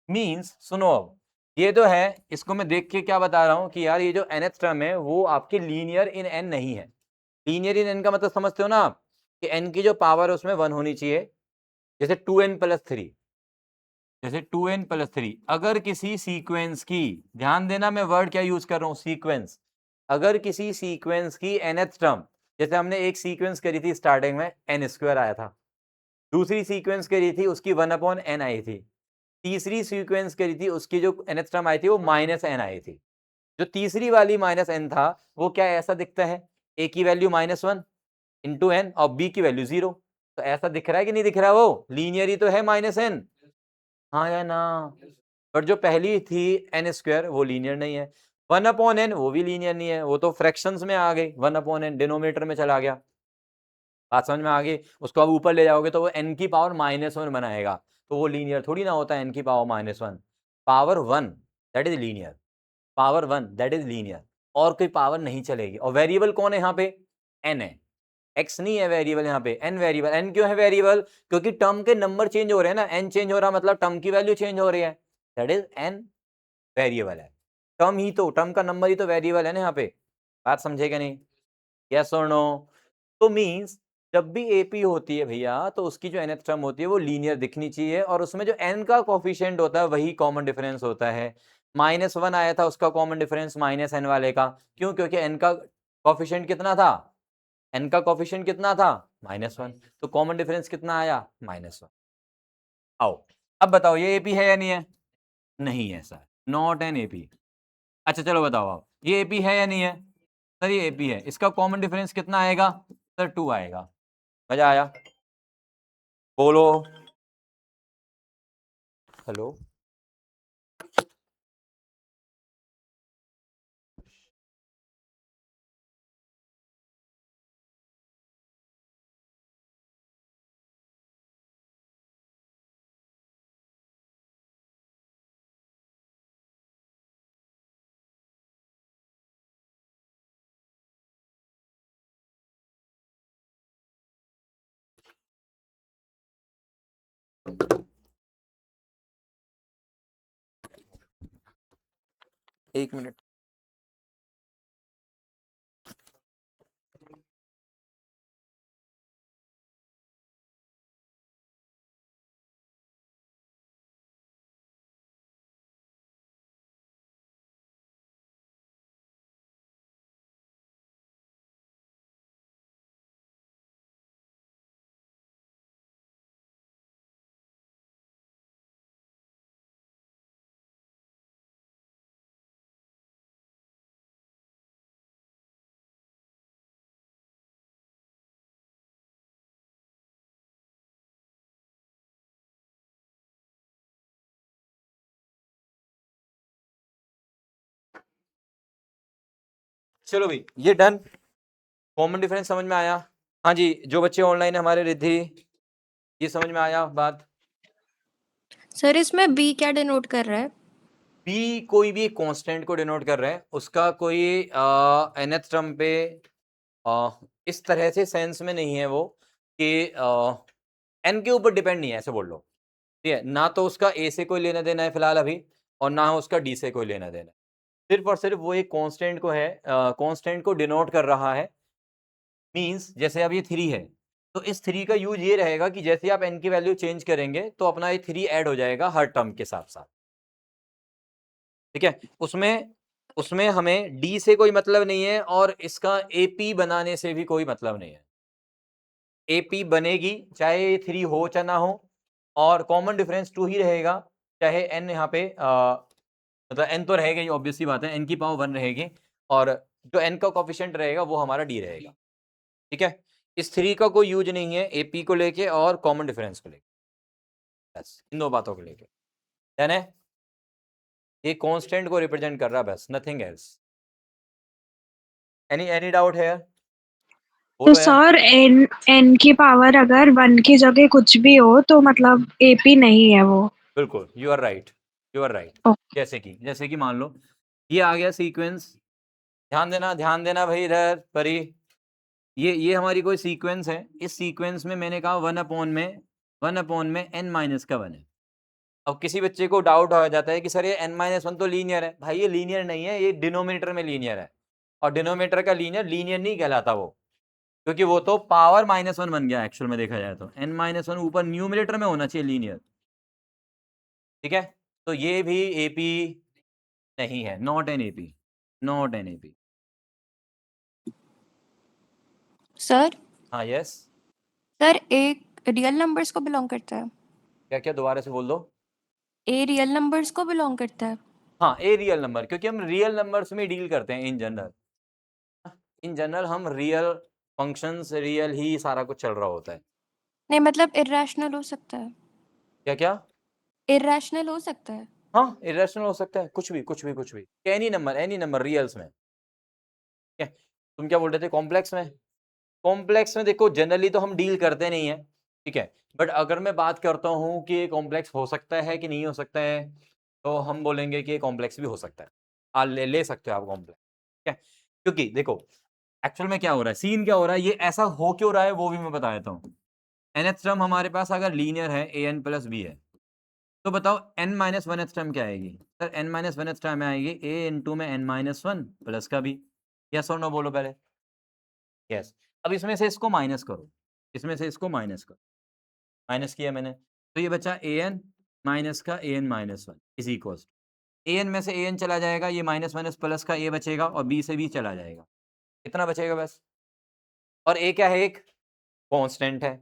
मींस सुनो, अब ये तो है, इसको मैं देख के क्या बता रहा हूं कि यार ये जो nth टर्म है वो आपके लीनियर इन n नहीं है। लीनियर इन n का मतलब समझते हो ना आप, कि n की जो पावर है उसमें 1 होनी चाहिए, जैसे 2n प्लस 3, जैसे 2n प्लस 3। अगर किसी सीक्वेंस की, ध्यान देना मैं वर्ड क्या यूज कर रहा हूं, सीक्वेंस। अगर किसी सीक्वेंस की nth टर्म, जैसे हमने एक सीक्वेंस करी थी स्टार्टिंग में n² आया था, दूसरी सीक्वेंस करी थी उसकी 1/n आई थी, तीसरी सीक्वेंस करी थी उसकी जो nth टर्म आई थी वो -n आई थी। जो तीसरी वाली -n था वो क्या ऐसा दिखता है, a की वैल्यू -1 इंटू n और b की वैल्यू 0। तो ऐसा दिख रहा है कि नहीं दिख रहा? वो लीनियर ही तो है -n, हाँ या ना? पर जो पहली थी n² वो लीनियर नहीं है, 1/n वो भी लीनियर नहीं है, वो तो फ्रैक्शंस में आ गई, 1/n डिनोमिनेटर में चला गया। बात समझ में आ गई? उसको अब ऊपर ले जाओगे तो वो n की पावर -1 बनाएगा, तो वो लीनियर थोड़ी ना होता है n की power -1। Power 1 that is linear, power 1 that is linear, और कोई पावर नहीं चलेगी। और वेरिएबल कौन है यहाँ पे? n है, x नहीं है वेरिएबल यहाँ पे, n वेरिएबल। n क्यों है वेरिएबल? क्योंकि टर्म के नंबर चेंज हो रहे हैं ना, n चेंज हो रहा मतलब टर्म की वैल्यू चेंज हो रही है, दैट इज n वेरिएबल है। टर्म ही तो, टर्म का नंबर ही तो वेरिएबल है ना यहाँ पे। बात समझेगा नहीं? यस और नो? तो मींस जब भी एपी होती है भैया तो उसकी जो nth टर्म होती है वो लीनियर दिखनी चाहिए, और उसमें जो n का कोफिशिएंट होता है वही कॉमन डिफरेंस होता है। -1 आया था उसका कॉमन डिफरेंस -n वाले का, क्यों? क्योंकि n का कोफिशिएंट कितना था? n का कोफिशिएंट कितना था? -1, तो कॉमन डिफरेंस कितना आया? -1। आओ अब बताओ ये एपी है या नहीं है? नहीं है सर, नॉट एन एपी। अच्छा चलो बताओ आप, ये एपी है या नहीं है? सर ये एपी है, इसका कॉमन डिफरेंस कितना आएगा? सर 2 आएगा। मजा आया? बोलो हेलो। एक मिनट। चलो भाई ये डन, कॉमन डिफरेंस समझ में आया? हाँ जी, जो बच्चे ऑनलाइन है हमारे, रिद्धि, ये समझ में आया बात? सर इसमें बी क्या डिनोट कर रहा है? बी कोई भी कांस्टेंट को डिनोट कर रहा है, उसका कोई nth टर्म पे इस तरह से सेंस में नहीं है वो कि n के ऊपर डिपेंड नहीं है, ऐसे बोल लो, ठीक है ना? तो उसका a से कोई लेना देना है फिलहाल अभी, और ना उसका d से कोई लेना देना है, सिर्फ और सिर्फ वो एक कांस्टेंट को है, कांस्टेंट को डिनोट कर रहा है। मींस जैसे अब ये 3 है, तो इस 3 का यूज ये रहेगा कि जैसे आप n की वैल्यू चेंज करेंगे तो अपना ये 3 ऐड हो जाएगा हर टर्म के साथ साथ, ठीक है? उसमें हमें d से कोई मतलब नहीं है और इसका ap बनाने से भी कोई मतलब नहीं है। AP बनेगी चाहे 3 हो चाहे ना हो, और कॉमन डिफरेंस 2 ही रहेगा, चाहे n यहाँ पे मतलब n तो रहेगा ही, ऑब्वियस सी बात है, n की पावर 1 रहेगी, और जो n का कोफिशिएंट रहेगा वो हमारा d रहेगा। ठीक है, इस 3 का कोई यूज नहीं है AP को लेके और कॉमन डिफरेंस को लेके, बस इन दो बातों को लेके। डन है, ये कांस्टेंट को रिप्रेजेंट कर रहा है बस, नथिंग एल्स। एनी डाउट है? तो सर एन एन की पावर अगर 1 की जगह कुछ भी हो तो मतलब AP नहीं है वो। बिल्कुल, you are right, you are right. Okay. जैसे कि मान लो ये आ गया सीक्वेंस, ध्यान देना भाई इधर परी, ये हमारी कोई सीक्वेंस है, इस सीक्वेंस में मैंने कहा 1/n - 1 है। अब किसी बच्चे को डाउट हो जाता है कि सर ये n-1 तो लीनियर है। भाई ये लीनियर नहीं है, ये डिनोमिनेटर में लीनियर है, और डिनोमिनेटर का लीनियर नहीं कहलाता वो, क्योंकि वो तो पावर -1 बन गया एक्चुअल में देखा जाए तो। n-1 ऊपर न्यूमिनेटर में होना चाहिए लीनियर। ठीक है, तो ये भी AP नहीं है, नॉट एन AP। सर हाँ यस, सर एक रियल नंबर्स को बिलोंग करता है? क्या दोबारा से बोल दो। ए रियल नंबर्स को बिलोंग करता है? हाँ, ए रियल नंबर, क्योंकि हम रियल नंबर्स में डील करते हैं इन जनरल हम रियल फंक्शंस, रियल ही सारा कुछ चल रहा होता है। नहीं मतलब इर्रेशनल हो सकता है? क्या? इर्रेशनल हो सकता है? हाँ, इरेशनल हो सकता है, कुछ भी, एनी नंबर रियल्स में। क्या तुम क्या बोल रहे थे? कॉम्प्लेक्स में देखो जनरली तो हम डील करते नहीं है, ठीक है, बट अगर मैं बात करता हूँ कि ये कॉम्प्लेक्स हो सकता है कि नहीं हो सकता है, तो हम बोलेंगे कि ये कॉम्प्लेक्स भी हो सकता है। ले सकते हो आप कॉम्प्लेक्स, ठीक है, क्योंकि देखो एक्चुअल में क्या हो रहा है, सीन क्या हो रहा है, ये ऐसा हो क्यों रहा है वो भी मैं बता देता हूँ। nth टर्म हमारे पास अगर लीनियर है an + b है, तो बताओ n - 1th टर्म क्या आएगी? सर n - 1th टर्म में आएगी a इंटू में n - 1 प्लस का b। यस और नो बोलो पहले। यस, अब इसमें से इसको माइनस करो, माइनस किया मैंने, तो ये बचा an माइनस का an - 1 इज इक्वल्स an में से an चला जाएगा, ये माइनस प्लस का a बचेगा, और b से b चला जाएगा, कितना बचेगा बस। और a क्या है? एक कांस्टेंट है।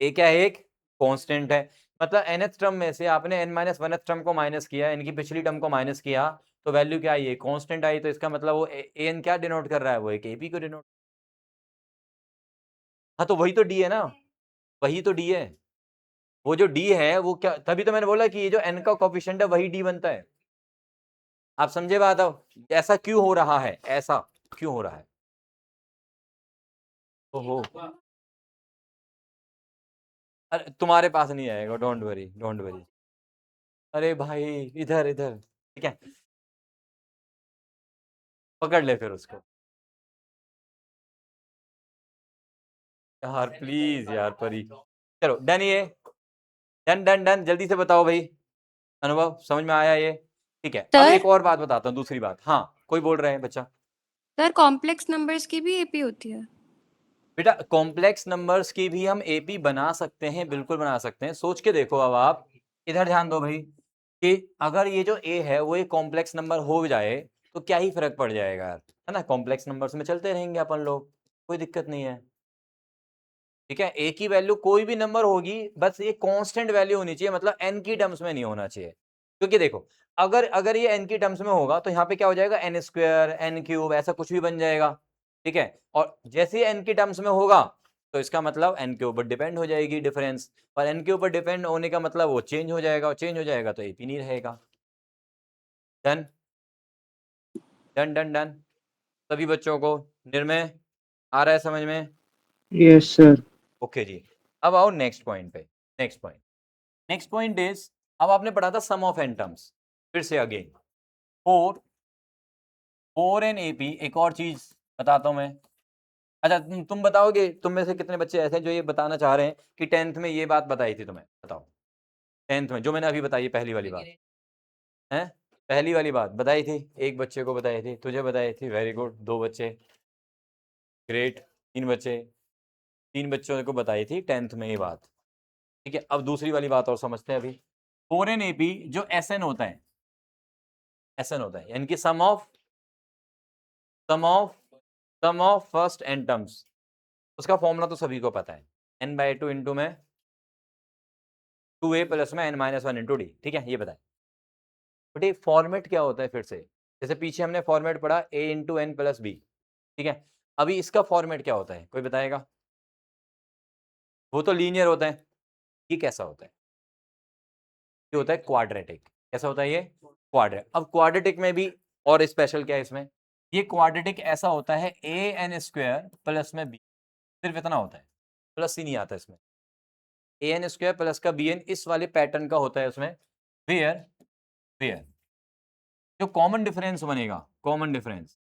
a क्या है? एक कांस्टेंट है। मतलब nth टर्म में से आपने n - 1th टर्म को माइनस किया, इनकी पिछली टर्म को माइनस किया, तो वैल्यू क्या आई? Constant I. तो इसका मतलब वो an क्या डिनोट कर रहा है? वो एक AP को डिनोट। हाँ, तो वही तो D है ना, वही तो D है। वो जो D है वो क्या, तभी तो मैंने बोला कि ये जो n का कोफिशिएंट है वही D बनता है। आप समझे बात? अब ऐसा क्यों हो रहा है, ऐसा क्यों हो रहा है? ओहो, अरे तुम्हारे पास नहीं आएगा, डोंट वरी। अरे भाई इधर ठीक है, पकड़ ले फिर उसको यार, प्लीज यार परी। चलो डन, ये डन जल्दी से बताओ भाई, अनुभव समझ में आया ये? ठीक है, अब सर एक और बात बताता हूँ, दूसरी बात। हाँ, कोई बोल रहे हैं बच्चा? सर कॉम्प्लेक्स नंबर्स की भी AP होती है? बेटा कॉम्प्लेक्स नंबर्स की भी हम AP बना सकते हैं, बिल्कुल बना सकते हैं। सोच के देखो, अब आप इधर ध्यान दो भाई, कि अगर ये जो A है वो एक कॉम्प्लेक्स नंबर हो जाए तो क्या ही फर्क पड़ जाएगा यार, है ना? कॉम्प्लेक्स नंबर्स में चलते रहेंगे अपन लोग, कोई दिक्कत नहीं है। ठीक है, A की वैल्यू कोई भी नंबर होगी, बस ये कांस्टेंट वैल्यू होनी चाहिए, मतलब n की टर्म्स में नहीं होना चाहिए। क्योंकि देखो अगर ये n की टर्म्स में होगा तो यहाँ पे क्या हो जाएगा? n² n³ ऐसा कुछ भी बन जाएगा। ठीक है, और जैसे ही n की टर्म्स में होगा तो इसका मतलब n के ऊपर डिपेंड हो जाएगी डिफरेंस, और n के ऊपर डिपेंड होने का मतलब वो चेंज हो जाएगा, और चेंज हो जाएगा तो AP नहीं रहेगा। डन डन सभी बच्चों को, निर्णय आ रहा है समझ में? Yes sir. ओके जी, अब आओ नेक्स्ट पॉइंट पे। नेक्स्ट पॉइंट इज, अब आपने पढ़ा था सम ऑफ n टर्म्स, फिर से अगेन 4 एन AP। एक और चीज बताता हूं मैं। अच्छा तुम बताओगे, तुम में से कितने बच्चे ऐसे हैं जो ये बताना चाह रहे हैं कि 10th में ये बात बताई थी तुम्हें? बताओ, 10th में जो मैंने अभी बताई, पहली वाली बात है, पहली वाली बात बताई थी, एक बच्चे को बताई थी, तुझे बताई थी, वेरी गुड, 2 बच्चे, ग्रेट, 3 बच्चों को बताई थी 10th में ये बात। ठीक है, अब दूसरी वाली बात और समझते हैं अभी। 4 एन AP जो SN होता है, यानी कि sum of first n terms, उसका फॉर्मूला तो सभी को पता है। n/2 इंटू में 2a प्लस में n-1 इंटू डी, ठीक है, ये बताए। बट ये फॉर्मेट क्या होता है फिर से, जैसे पीछे हमने फॉर्मेट पढ़ा a into n plus b, ठीक है, अभी इसका फॉर्मेट क्या होता है, कोई बताएगा? वो तो लीनियर होता है, ये कैसा होता है? ये होता है क्वाड्रेटिक। कैसा होता है ये? क्वाड्रेटिक। अब क्वाड्रेटिक में भी और स्पेशल क्या है इसमें, ये क्वाड्रेटिक ऐसा होता है an स्क्वायर प्लस में b, सिर्फ इतना होता है, प्लस ही नहीं आता इसमें। an स्क्वायर प्लस का bn इस वाले पैटर्न का होता है उसमें, वेयर वेयर जो कॉमन डिफरेंस बनेगा, कॉमन डिफरेंस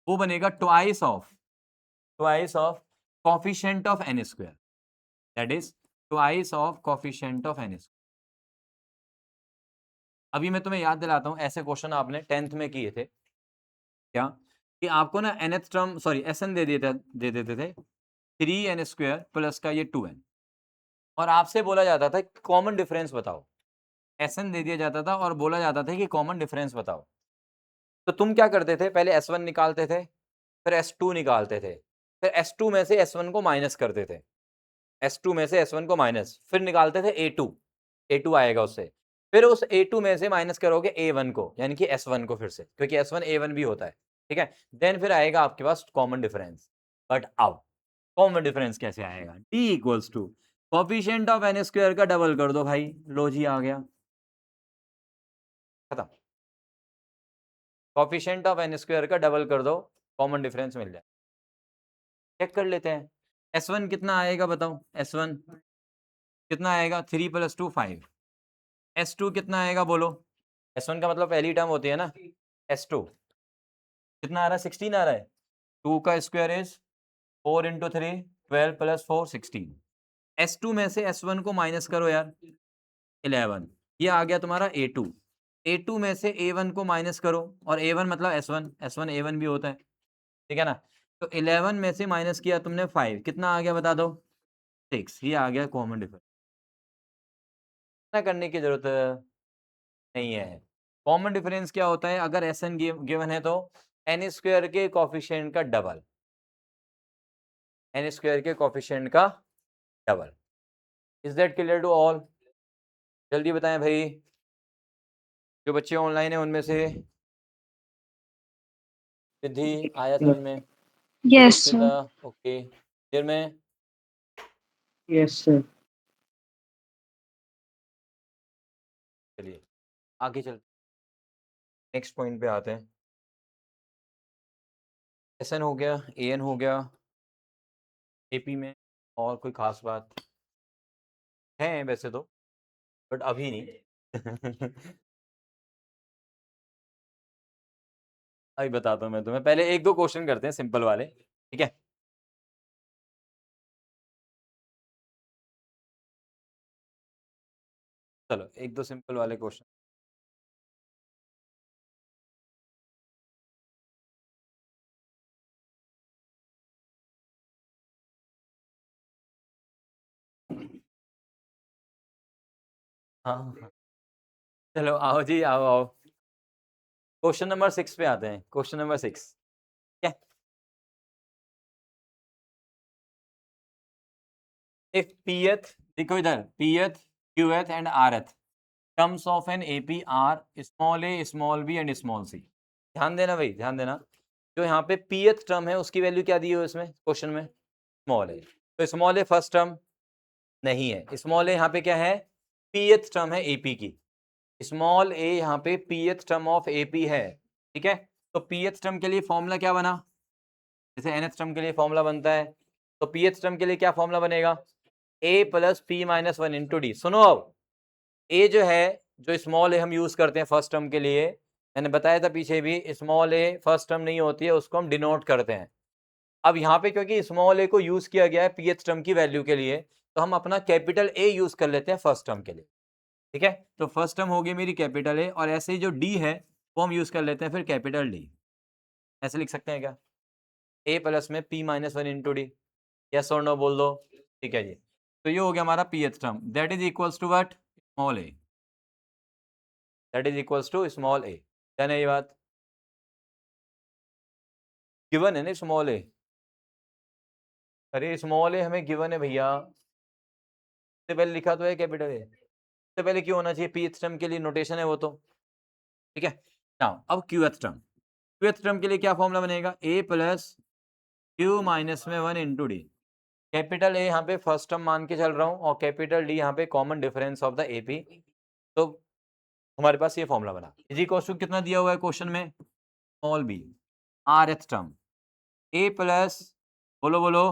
वो बनेगा twice of coefficient of n square, that is twice of coefficient of n square. अभी मैं तुम्हें याद दिलाता हूं, ऐसे क्वेश्चन आपने 10th में किए थे क्या, कि आपको ना nth टर्म सॉरी Sn दे देते थे 3n स्क्वायर प्लस का ये 2n, और आपसे बोला जाता था कॉमन डिफरेंस बताओ। Sn दे दिया जाता था और बोला जाता था कि कॉमन डिफरेंस बताओ। तो तुम क्या करते थे, पहले S1 निकालते थे, फिर S2 निकालते थे, फिर S2 में से S1 को माइनस करते थे, S2 में से S1 को माइनस, फिर निकालते थे A2 आएगा उससे, फिर उस A2 में से माइनस करोगे A1 को, यानी कि S1 को फिर से, क्योंकि S1 A1 भी होता है, ठीक है, देन फिर आएगा आपके पास कॉमन डिफरेंस। बट अब कॉमन डिफरेंस कैसे आएगा, D equals to coefficient of n square का डबल कर दो भाई, लो जी आ गया, खत्म। कोफिशिएंट ऑफ n स्क्वायर का डबल कर दो, कॉमन डिफरेंस मिल जाए। चेक कर लेते हैं, S1 कितना आएगा बताओ, S1 कितना आएगा, 3 + 2 5, S2 कितना आएगा बोलो, S1 का मतलब पहली टर्म होती है ना, S2 कितना आ रहा है, 16 आ रहा है, 2 का स्क्वायर इज 4 × 3 12 + 4 16, S2 में से S1 को माइनस करो यार 11, ये आ गया तुम्हारा A2 में से A1 को माइनस करो, और A1 मतलब S1 A1 भी होता है, ठीक है ना, तो 11 में से माइनस किया तुमने 5, कितना आ गया बता दो, 6, ये आ गया कॉमन डिफरेंस। इतना करने की जरूरत नहीं है। कॉमन डिफरेंस क्या होता है, अगर Sn गिवन है तो n स्क्वायर के कोफिशिएंट का डबल, n स्क्वायर के कोफिशिएंट का double. Is that clear to all? जल्दी बताएं भाई, जो बच्चे ऑनलाइन है उनमें से, सिद्धि आया समझ में? Yes, sir. रुचिता ओके, फिर में Yes, sir. चलिए आगे चलते, नेक्स्ट पॉइंट पे आते हैं। Sn हो गया, An हो गया, AP में और कोई खास बात है वैसे तो, बट अभी नहीं अभी बताता हूँ मैं तुम्हें, पहले 1-2 क्वेश्चन करते हैं सिंपल वाले, ठीक है। चलो 1-2 सिंपल वाले क्वेश्चन। हाँ हाँ, चलो आओ जी, आओ क्वेश्चन नंबर 6 पे आते हैं, क्वेश्चन नंबर 6, क्या, इफ pth, देखो इधर pth qth and rth terms of an AP are small a small b and small c, ध्यान देना भाई, ध्यान देना, जो यहाँ पे pth टर्म है उसकी वैल्यू क्या दी है इसमें क्वेश्चन में, स्मॉल है, तो स्मॉल a फर्स्ट टर्म नहीं है, स्मॉल a यहाँ पे क्या है, pth टर्म है AP की, स्मॉल a यहाँ पे pth टर्म ऑफ AP है, ठीक है, तो pth टर्म के लिए फॉर्मूला क्या बना, जैसे nth टर्म के लिए फॉर्मूला बनता है, तो pth टर्म के लिए क्या फॉर्मूला बनेगा, a + p-1 इंटू डी। सुनो अब, a जो है, जो स्मॉल a हम यूज करते हैं फर्स्ट टर्म के लिए, मैंने बताया था पीछे भी, स्मॉल a फर्स्ट टर्म नहीं होती है, उसको हम डिनोट करते हैं। अब यहाँ पे क्योंकि स्मॉल a को यूज किया गया है pth टर्म की वैल्यू के लिए, तो हम अपना कैपिटल A यूज कर लेते हैं फर्स्ट टर्म के लिए, ठीक है, तो फर्स्ट टर्म होगी मेरी कैपिटल A, और ऐसे ही जो D है वो हम यूज कर लेते हैं फिर कैपिटल D, ऐसे लिख सकते हैं क्या, a प्लस में p-1 इंटू डी, यस और नो बोल दो, ठीक है जी, तो ये हो गया हमारा pth term, that is equals to what, small a, that is equals to small a, क्या नहीं ये बात, गिवन है ना स्मॉल a, अरे स्मॉल ए हमें गिवन है भैया, सबसे पहले लिखा तो है कैपिटल ए, सबसे पहले क्यों होना चाहिए? पी टर्म के लिए नोटेशन है वो तो, ठीक है। नाउ अब क्यूएथ टर्म, क्यूएथ टर्म के लिए क्या फॉर्मूला बनेगा? ए प्लस क्यू माइनस में 1 इंटू डी। कैपिटल ए यहाँ पे फर्स्ट टर्म मान के चल रहा हूँ और कैपिटल डी यहाँ पे common difference of the AP, तो हमारे पास ये फॉर्मूला बना। इज इक्वल टू कितना दिया हुआ है क्वेश्चन में? Small B are th term A plus बोलो बोलो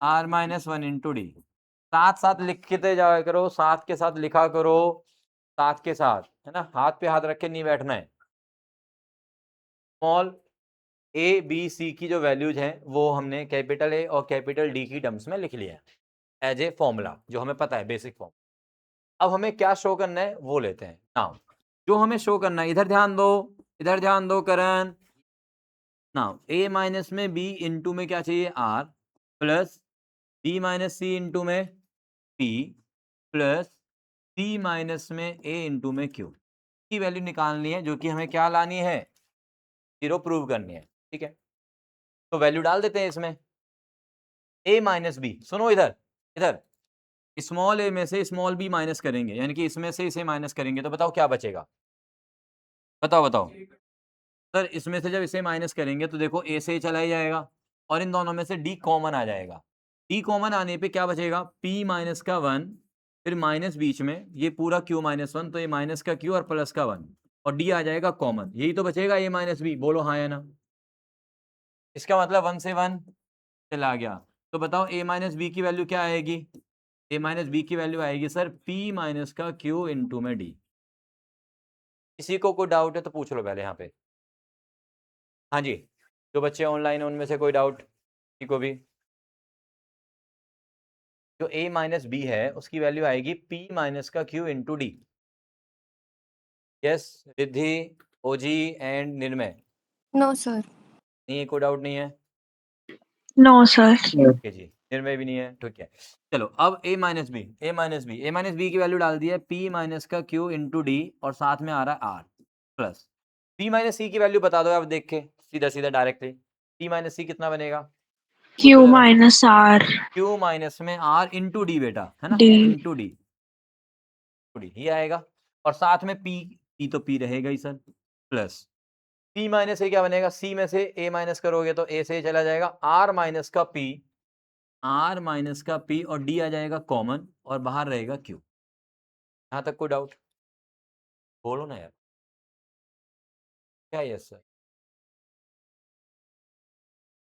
आर माइनस 1 इंटू डी। साथ साथ लिखते जाया करो, साथ के साथ लिखा करो, साथ के साथ, है ना, हाथ पे हाथ रख के नहीं बैठना है। स्मॉल ए बी सी की जो वैल्यूज हैं वो हमने कैपिटल ए और कैपिटल डी की टर्म्स में लिख लिया है एज ए फॉर्मूला, जो हमें पता है बेसिक फॉर्म। अब हमें क्या शो करना है वो लेते हैं। नाउ जो हमें शो करना है, इधर ध्यान दो, इधर ध्यान दो करण। नाउ ए माइनस में बी इंटू में क्या चाहिए? R plus b minus c into में पी प्लस सी माइनस में ए इंटू में क्यू की वैल्यू निकालनी है, जो कि हमें क्या लानी है? 0 प्रूव करनी है, ठीक है। तो वैल्यू डाल देते हैं इसमें। ए माइनस बी, सुनो इधर इधर, स्मॉल ए में से स्मॉल बी माइनस करेंगे, यानी कि इसमें से इसे माइनस करेंगे, तो बताओ क्या बचेगा? बताओ बताओ सर, इसमें से जब इसे माइनस करेंगे तो देखो ए से चला ही जाएगा और इन दोनों में से डी कॉमन आ जाएगा। डी कॉमन आने पे क्या बचेगा? पी माइनस का 1, फिर माइनस बीच में ये पूरा क्यू माइनस 1, तो ये माइनस का क्यू और प्लस का 1 और डी आ जाएगा कॉमन, यही तो बचेगा ए माइनस बी। बोलो हाँ या ना? इसका मतलब 1 से 1 चला गया, तो बताओ ए माइनस बी की वैल्यू क्या आएगी? ए माइनस बी की वैल्यू आएगी सर पी माइनस का क्यू इंटू में डी। किसी को कोई डाउट है तो पूछ लो पहले यहाँ पे। हाँ जी, जो बच्चे ऑनलाइन उनमें से कोई डाउट किसी को भी? जो a माइनस बी है उसकी वैल्यू आएगी p माइनस का q into D. Yes Riddhi, OG and Nirmay, no sir. नहीं कोई डाउट नहीं है? No sir. ओके जी, निर्मय भी नहीं है, ठीक है। चलो अब a minus b, a minus b की वैल्यू डाल दी है p माइनस का q इंटू डी और साथ में आ रहा है r plus p minus c की वैल्यू बता दो आप देख के, सीधा सीधा डायरेक्टली। p माइनस सी कितना बनेगा? Q minus r q minus में r इंटू डी बेटा, है ना, डी। इंटू डी ही आएगा और साथ में p तो p रहेगा ही सर, प्लस p माइनस ए क्या बनेगा? c में से a माइनस करोगे तो a से चला जाएगा, r माइनस का p, r माइनस का p और d आ जाएगा कॉमन और बाहर रहेगा q। यहाँ तक कोई डाउट? बोलो ना यार, क्या? यस सर,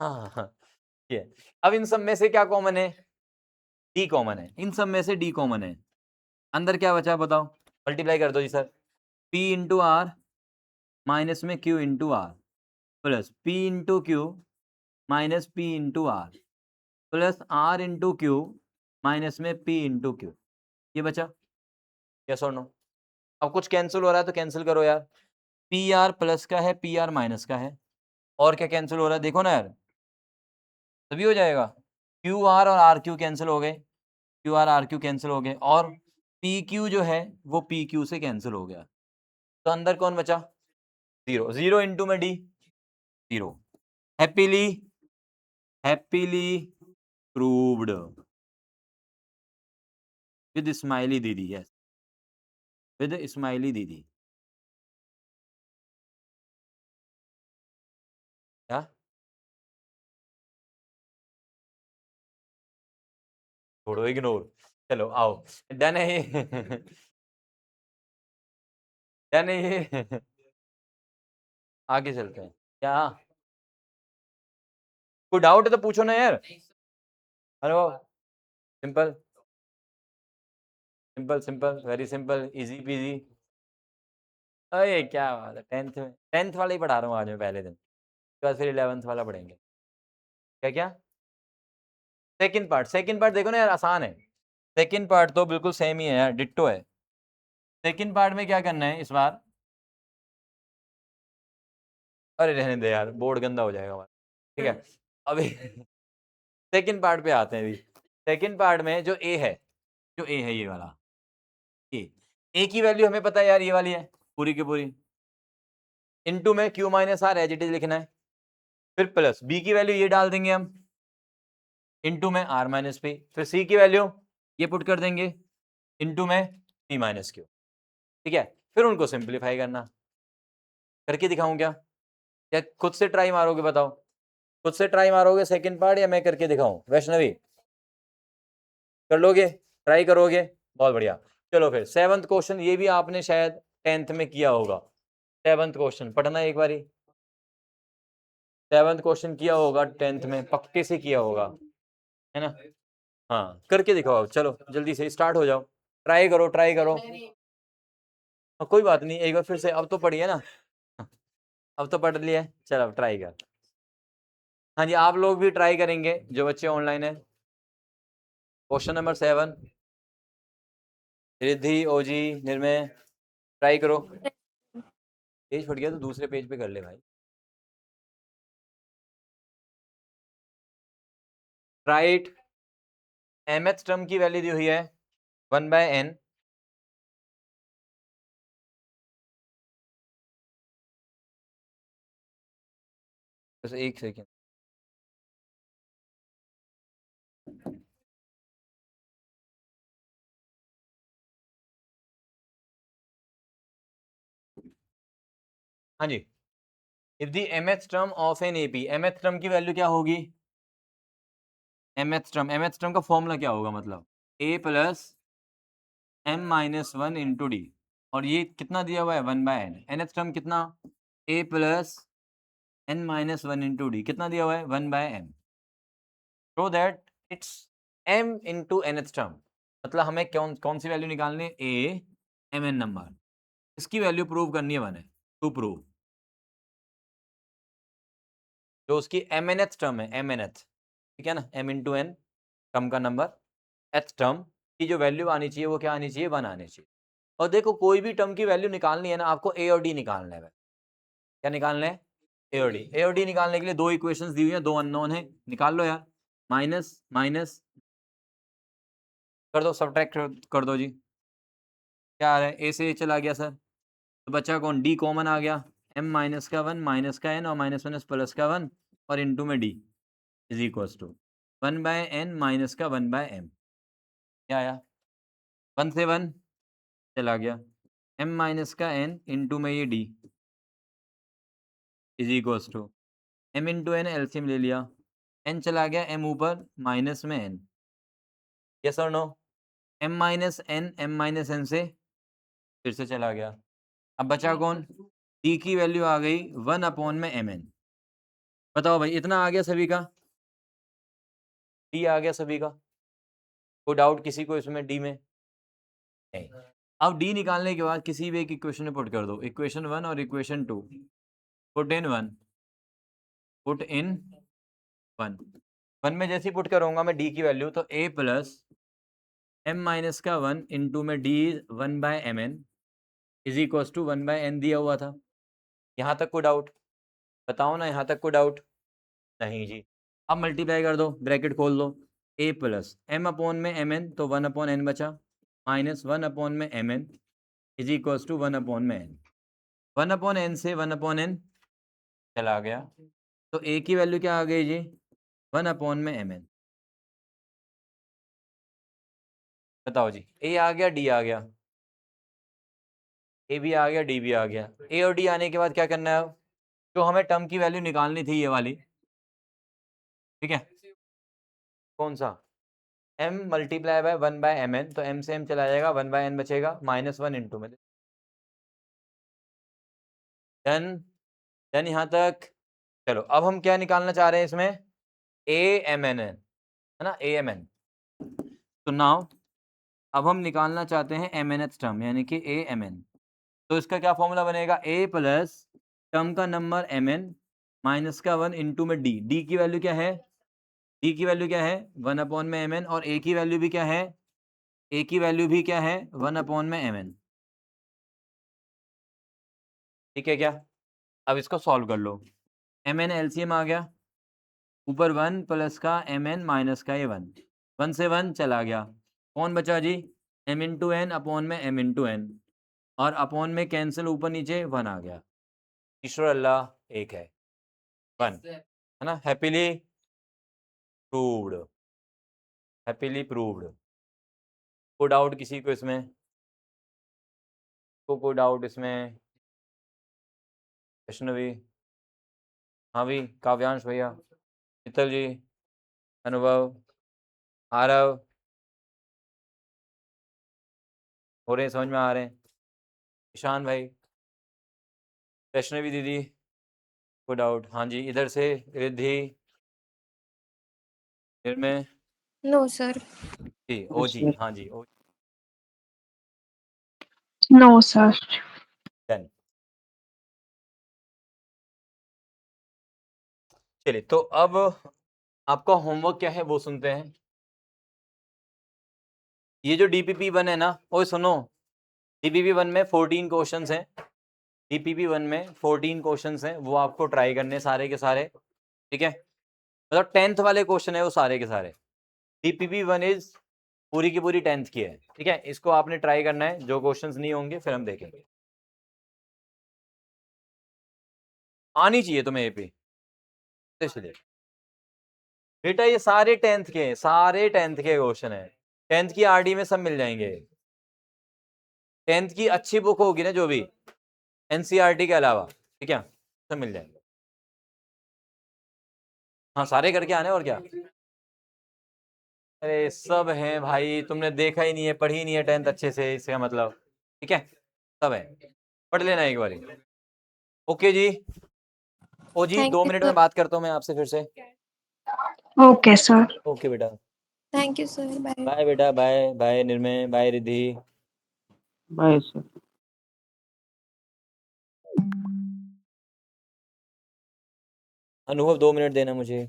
हाँ हाँ ये। अब इन सब में से क्या कॉमन है? d कॉमन है, इन सब में से d कॉमन है, अंदर क्या बचा बताओ? मल्टीप्लाई कर दो जी sir, p into r minus में q into r plus p into q minus p into r plus r into q minus में p इंटू क्यू। ये बचा, यस और नो? अब कुछ कैंसिल हो रहा है तो कैंसिल करो यार, पी आर प्लस का है, पी आर माइनस का है, और क्या कैंसिल हो रहा है देखो ना यार, तभी हो जाएगा। क्यू आर और आर क्यू कैंसिल हो गए, क्यू आर क्यू कैंसिल हो गए, और पी क्यू जो है वो पी क्यू से कैंसिल हो गया, तो अंदर कौन बचा? 0, 0 इंटू में D 0। Happily happily proved with smiley दीदी, यस विद स्माइली दीदी। क्या? छोड़ो इग्नोर, चलो आओ, डन है ये डन है ये आगे चलते हैं। क्या कोई डाउट है तो पूछो ना यार। Hello, simple simple simple, very simple, easy PG. अरे क्या बात है, 10th में 10th वाला ही पढ़ा रहा हूँ आज मैं पहले दिन, उसके बाद फिर 11th वाला पढ़ेंगे। क्या क्या? सेकंड पार्ट देखो ना यार, आसान है। सेकंड पार्ट तो बिल्कुल सेम ही है यार, डिट्टो है। सेकंड पार्ट में क्या करना है इस बार? अरे रहने दे यार, बोर्ड गंदा हो जाएगा हमारा, ठीक है। अभी सेकंड पार्ट पे आते हैं। अभी सेकंड पार्ट में जो ए है, जो ए है ये वाला ए की वैल्यू हमें पता है यार, ये वाली है पूरी की पूरी, इनटू में q minus r as it is लिखना है, फिर प्लस बी की वैल्यू ये डाल देंगे हम, इनटू में r माइनस पी, फिर c की वैल्यू ये पुट कर देंगे इनटू में p माइनस क्यू, ठीक है। फिर उनको सिंप्लीफाई करना, करके दिखाऊं क्या खुद से ट्राई मारोगे बताओ, खुद से ट्राई मारोगे सेकंड पार्ट या मैं करके दिखाऊं? वैष्णवी कर लोगे, ट्राई करोगे, बहुत बढ़िया। चलो फिर 7th क्वेश्चन, ये भी आपने शायद 10th में किया होगा। 7th क्वेश्चन पढ़ना एक बारी, 7th क्वेश्चन किया होगा 10th में, पक्के से किया होगा, है ना? हाँ करके दिखाओ, चलो जल्दी से स्टार्ट हो जाओ, ट्राई करो ट्राई करो। कोई बात नहीं, एक बार फिर से, अब तो पढ़िए ना, अब तो पढ़ लिया, चलो अब ट्राई कर। हाँ जी, आप लोग भी ट्राई करेंगे जो बच्चे ऑनलाइन है। Question number 7, Riddhi, Oji, Nirmay, try करो। पेज फट गया तो दूसरे पेज पे कर ले भाई। राइट, mth टर्म की वैल्यू दी हुई है 1/n, बस एक सेकेंड। हाँ जी, if the mth term of an AP, mth term की वैल्यू क्या होगी? mth टर्म का फॉर्मूला क्या होगा, मतलब a plus m minus 1 into D, और ये कितना दिया हुआ है 1/n। nth टर्म कितना? a plus n minus 1 into D, कितना दिया हुआ है 1/m, so that it's m into nth term, मतलब हमें कौन सी वैल्यू निकालनी है? a mn नंबर, इसकी वैल्यू प्रूव करनी है 1 है, टू प्रूव जो उसकी mnth टर्म है, mnth, ठीक है ना, m इंटू n टर्म का नंबर, h टर्म की जो वैल्यू आनी चाहिए वो क्या आनी चाहिए? 1 आनी चाहिए। और देखो कोई भी टर्म की वैल्यू निकालनी है ना, आपको a और d निकालना है। क्या निकालना है? a और d। a और d निकालने के लिए दो इक्वेशंस दी हुई हैं, दो अननोन है, निकाल लो यार। माइनस माइनस कर दो, सब्ट्रैक्ट कर दो जी। क्या आ रहा है? a से a चला गया सर, तो बचा कौन? d कॉमन आ गया, m माइनस का 1 माइनस का n और माइनस माइनस प्लस का 1 और इनटू में d is equals to 1/n minus का 1/m। क्या आया? 1 से 1 चला गया, m माइनस का n इंटू में ये d is equals to m into n, LCM ले लिया, n चला गया, m ऊपर माइनस में n, यस और नो? m माइनस n से फिर से चला गया, अब बचा कौन? d की वैल्यू आ गई 1/mn। बताओ भाई, इतना आ गया सभी का? d आ गया सभी का? कोई डाउट किसी को इसमें d में? नहीं। अब d निकालने के बाद किसी भी एक इक्वेशन में पुट कर दो, इक्वेशन 1 और equation 2, put in 1, put in 1। 1 में जैसे ही पुट करूंगा मैं d की वैल्यू, तो a प्लस m माइनस का 1 इंटू में d 1/mn is equal to 1/n दिया हुआ था। यहाँ तक कोई डाउट? बताओ ना, यहाँ तक कोई डाउट? नहीं जी। अब मल्टीप्लाई कर दो, ब्रैकेट खोल दो, a प्लस m अपॉन में mn, तो 1/n बचा, माइनस 1/n में mn is equal to 1/n में n। 1/n से 1/n चला गया, तो a की वैल्यू क्या आ गई जी? 1/n में mn। बताओ जी, a आ गया, d आ गया, a भी आ गया, d भी आ गया। a और d आने के बाद क्या करना है? जो हमें टर्म की वैल्यू निकालनी थी, ये वाली, ठीक है, कौन सा? m मल्टीप्लाई बाय 1/mn, तो m से m चला जाएगा, 1/n बचेगा, माइनस 1 इंटू में। डन, डन यहाँ तक। चलो अब हम क्या निकालना चाह रहे हैं इसमें? amn है ना, amn। तो नाउ अब हम निकालना चाहते हैं mnth टर्म, यानी कि amn। तो इसका क्या फॉर्मूला बनेगा? a प्लस टर्म का नंबर mn माइनस का 1 इंटू में d। d की वैल्यू क्या है? d की वैल्यू क्या है? 1/n में mn, और a की वैल्यू भी क्या है? a की वैल्यू भी क्या है? 1/n में mn। ठीक है क्या? अब इसको सॉल्व कर लो, mn एलसीएम आ गया, ऊपर 1 प्लस का mn माइनस का ये 1, 1 से 1 चला गया, कौन बचा जी? m इंटू एन अपॉन में m इंटू एन, और अपॉन में कैंसिल, ऊपर नीचे 1 आ गया। ईश्वर अल्लाह एक है, 1, है ना, हैप्पीली प्रूव्ड। Happily proved. कोई डाउट किसी को इसमें? कोई डाउट इसमें? वैष्णवी, हाँ भी, काव्यांश भैया, शीतल जी, अनुभव, आरव, हो रहे हैं, समझ में आ रहे हैं? ईशान भाई, वैष्णवी दीदी, कोई डाउट? हाँ जी, इधर से रिद्धि, निर्मय नो सर। जी, ओ Yes, जी, sir. हाँ जी, ओ No, sir. डन। चलिए, तो अब आपका होमवर्क क्या है वो सुनते हैं। ये जो डीपीपी 1 है ना, ओए सुनो, डीपीपी 1 में 14 क्वेश्चंस हैं। डीपीपी 1 में 14 क्वेश्चंस हैं, वो आपको ट्राई करने सारे के सारे, ठीक है? मतलब 10th वाले क्वेश्चन है वो सारे के सारे। डीपीपी 1 इज पूरी की पूरी 10th की है, ठीक है? इसको आपने ट्राई करना है, जो क्वेश्चंस नहीं होंगे फिर हम देखेंगे। आनी चाहिए तुम्हें एपी, इसलिए बेटा ये सारे 10th के हैं, सारे 10th के क्वेश्चन है। 10th की आरडी में सब मिल जाएंगे। 10th की अच्छी बुक होगी ना जो भी, एनसीईआरटी के अलावा, ठीक है, सब मिल जाएंगे। हाँ, सारे करके आने, और क्या। अरे सब हैं भाई, तुमने देखा ही नहीं है, पढ़ी नहीं है 10th अच्छे से, इसका मतलब, ठीक है, सब है, पढ़ लेना एक बारी। ओके जी, ओ जी, थैंक 2 यू मिनट सर। में बात करता हूँ मैं आपसे फिर से। Okay, sir. ओके बेटा, thank you sir. Bye. Bye बेटा, bye bye Nirmay, bye Riddhi. Bye, sir. अनुभव 2 मिनट देना मुझे।